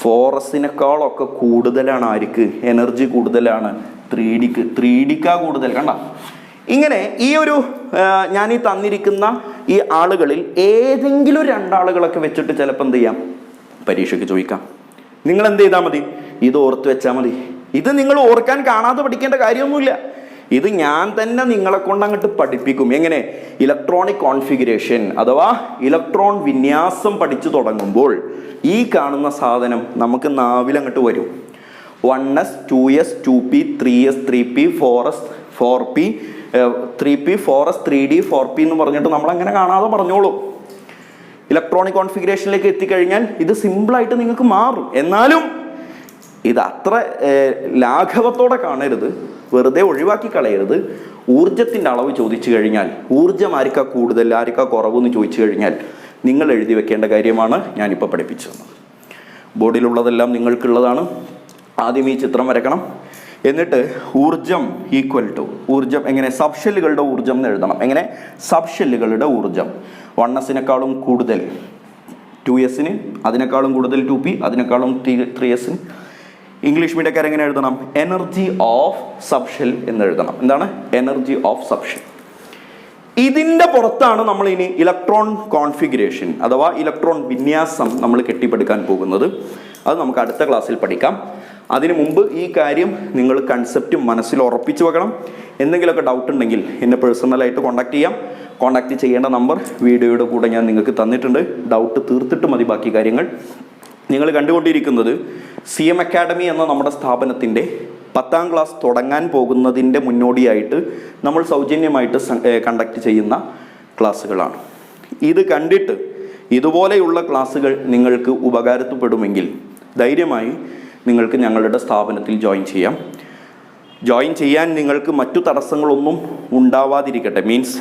4sനേക്കാളൊക്കെ കൂടുതലാണ് ആർക്ക്? എനർജി കൂടുതലാണ് 3dക്ക്. 3dക്കാ കൂടുതൽ. കണ്ടോ, ഇങ്ങനെ ഈ ഒരു ഞാൻ ഈ തന്നിരിക്കുന്ന ഈ ആളുകളിൽ ഏതെങ്കിലും 2 ആളുകളൊക്കെ വെച്ചിട്ട് ചിലപ്പോൾ എന്ത് ചെയ്യാം? പരീക്ഷയ്ക്ക് ചോദിക്കാം. നിങ്ങൾ എന്ത് ചെയ്താൽ മതി? ഇത് ഓർത്ത് വെച്ചാൽ മതി. ഇത് നിങ്ങൾ ഓർക്കാൻ കാണാതെ പഠിക്കേണ്ട കാര്യമൊന്നുമില്ല. ഇത് ഞാൻ തന്നെ നിങ്ങളെ കൊണ്ട് അങ്ങോട്ട് പഠിപ്പിക്കും. എങ്ങനെ? ഇലക്ട്രോണിക് കോൺഫിഗറേഷൻ അഥവാ ഇലക്ട്രോൺ വിന്യാസം പഠിച്ചു തുടങ്ങുമ്പോൾ ഈ കാണുന്ന സാധനം നമുക്ക് നാവിലങ്ങോട്ട് വരും. 1s 2s 2p 3s 3p 4s 4p 3p 4s 3d 4p എന്ന് പറഞ്ഞിട്ട് നമ്മളങ്ങനെ കാണാതെ പറഞ്ഞോളൂ. ഇലക്ട്രോണിക് കോൺഫിഗറേഷനിലേക്ക് എത്തിക്കഴിഞ്ഞാൽ ഇത് സിമ്പിളായിട്ട് നിങ്ങൾക്ക് മാറും. എന്നാലും ഇത് അത്ര ലാഘവത്തോടെ കാണരുത്, വെറുതെ ഒഴിവാക്കി കളയരുത്. ഊർജത്തിൻ്റെ അളവ് ചോദിച്ചു കഴിഞ്ഞാൽ, ഊർജം ആർക്കാ കൂടുതൽ ആർക്കാ കുറവെന്ന് ചോദിച്ചു കഴിഞ്ഞാൽ നിങ്ങൾ എഴുതി വെക്കേണ്ട കാര്യമാണ് ഞാനിപ്പോൾ പഠിപ്പിച്ചു തന്നത്. ബോർഡിലുള്ളതെല്ലാം നിങ്ങൾക്കുള്ളതാണ്. ആദ്യം ഈ ചിത്രം വരക്കണം. എന്നിട്ട് ഊർജം ഈക്വൽ ടു ഊർജം എങ്ങനെ? സബ്ഷെല്ലുകളുടെ ഊർജം എന്ന് എഴുതണം. എങ്ങനെ? സബ്ഷെല്ലുകളുടെ ഊർജം 1s കൂടുതൽ 2s, അതിനേക്കാളും കൂടുതൽ 2p, അതിനേക്കാളും 3s. ഇംഗ്ലീഷ് മീഡിയക്കാരെങ്ങനെ എഴുതണം? എനർജി ഓഫ് സബ്ഷെൽ എന്ന് എഴുതണം. എന്താണ്? Energy of subshell. ഇതിൻ്റെ പുറത്താണ് നമ്മൾ ഇനി ഇലക്ട്രോൺ കോൺഫിഗറേഷൻ അഥവാ ഇലക്ട്രോൺ വിന്യാസം നമ്മൾ കെട്ടിപ്പടുക്കാൻ പോകുന്നത്. അത് നമുക്ക് അടുത്ത ക്ലാസ്സിൽ പഠിക്കാം. അതിനു മുമ്പ് ഈ കാര്യം നിങ്ങൾ കൺസെപ്റ്റ് മനസ്സിൽ ഉറപ്പിച്ചു വെക്കണം. എന്തെങ്കിലുമൊക്കെ ഡൗട്ട് ഉണ്ടെങ്കിൽ എന്നെ പേഴ്സണലായിട്ട് കോൺടാക്ട് ചെയ്യാം. കോൺടാക്ട് ചെയ്യേണ്ട നമ്പർ വീഡിയോയുടെ കൂടെ ഞാൻ നിങ്ങൾക്ക് തന്നിട്ടുണ്ട്. ഡൗട്ട് തീർത്തിട്ട് മതി ബാക്കി കാര്യങ്ങൾ. നിങ്ങൾ കണ്ടുകൊണ്ടിരിക്കുന്നത് CM അക്കാഡമി എന്ന നമ്മുടെ സ്ഥാപനത്തിൻ്റെ 10ാം ക്ലാസ് തുടങ്ങാൻ പോകുന്നതിൻ്റെ മുന്നോടിയായിട്ട് നമ്മൾ സൗജന്യമായിട്ട് കണ്ടക്ട് ചെയ്യുന്ന ക്ലാസ്സുകളാണ്. ഇത് കണ്ടിട്ട് ഇതുപോലെയുള്ള ക്ലാസ്സുകൾ നിങ്ങൾക്ക് ഉപകാരപ്പെടുമെങ്കിൽ ധൈര്യമായി നിങ്ങൾക്ക് ഞങ്ങളുടെ സ്ഥാപനത്തിൽ ജോയിൻ ചെയ്യാം. ജോയിൻ ചെയ്യാൻ നിങ്ങൾക്ക് മറ്റു തടസ്സങ്ങളൊന്നും ഉണ്ടാവാതിരിക്കട്ടെ. മീൻസ്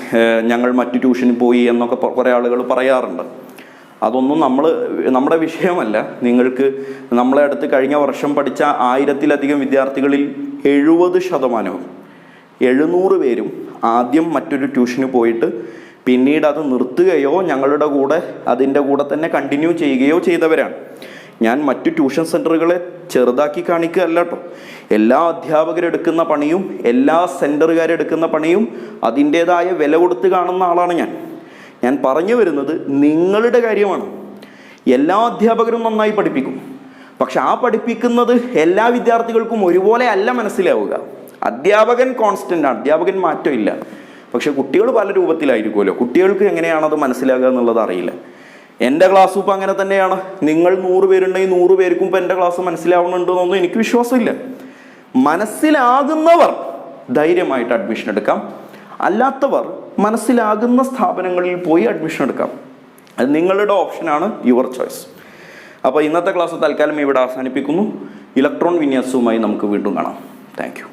ഞങ്ങൾ മറ്റു ട്യൂഷന് പോയി എന്നൊക്കെ കുറേ ആളുകൾ പറയാറുണ്ട്. അതൊന്നും നമ്മുടെ വിഷയമല്ല. നിങ്ങൾക്ക് നമ്മളെ അടുത്ത് കഴിഞ്ഞ വർഷം പഠിച്ച 1000-ലധികം വിദ്യാർത്ഥികളിൽ 70%, 700 പേരും ആദ്യം മറ്റൊരു ട്യൂഷന് പോയിട്ട് പിന്നീട് അത് നിർത്തുകയോ ഞങ്ങളുടെ കൂടെ അതിൻ്റെ കൂടെ തന്നെ കണ്ടിന്യൂ ചെയ്യുകയോ ചെയ്തവരാണ്. ഞാൻ മറ്റു ട്യൂഷൻ സെൻറ്ററുകളെ ചെറുതാക്കി കാണിക്കുകയല്ല കേട്ടോ. എല്ലാ അധ്യാപകരെടുക്കുന്ന പണിയും എല്ലാ സെൻറ്ററുകാരെടുക്കുന്ന പണിയും അതിൻ്റേതായ വില കൊടുത്ത് കാണുന്ന ആളാണ് ഞാൻ പറഞ്ഞു വരുന്നത് നിങ്ങളുടെ കാര്യമാണ്. എല്ലാ അധ്യാപകരും നന്നായി പഠിപ്പിക്കും. പക്ഷെ ആ പഠിപ്പിക്കുന്നത് എല്ലാ വിദ്യാർത്ഥികൾക്കും ഒരുപോലെ അല്ല മനസ്സിലാവുക. അധ്യാപകൻ കോൺസ്റ്റൻ്റ് ആണ്, അധ്യാപകൻ മാറ്റമില്ല. പക്ഷെ കുട്ടികൾ പല രൂപത്തിലായിരിക്കുമല്ലോ. കുട്ടികൾക്ക് എങ്ങനെയാണത് മനസ്സിലാകുക എന്നുള്ളത് അറിയില്ല. എൻ്റെ ക്ലാസ്സും ഇപ്പം അങ്ങനെ തന്നെയാണ്. നിങ്ങൾ 100 പേരുണ്ടെങ്കിൽ 100 പേർക്കും ഇപ്പം എൻ്റെ ക്ലാസ് മനസ്സിലാവുന്നുണ്ടെന്നൊന്നും എനിക്ക് വിശ്വാസമില്ല. മനസ്സിലാകുന്നവർ ധൈര്യമായിട്ട് അഡ്മിഷൻ എടുക്കാം. അല്ലാത്തവർ മനസ്സിലാകുന്ന സ്ഥാപനങ്ങളിൽ പോയി അഡ്മിഷൻ എടുക്കാം. അത് നിങ്ങളുടെ ഓപ്ഷനാണ്, യുവർ ചോയ്സ്. അപ്പോൾ ഇന്നത്തെ ക്ലാസ് തൽക്കാലം ഇവിടെ അവസാനിപ്പിക്കുന്നു. ഇലക്ട്രോൺ വിന്യാസവുമായി നമുക്ക് വീണ്ടും കാണാം. Thank you.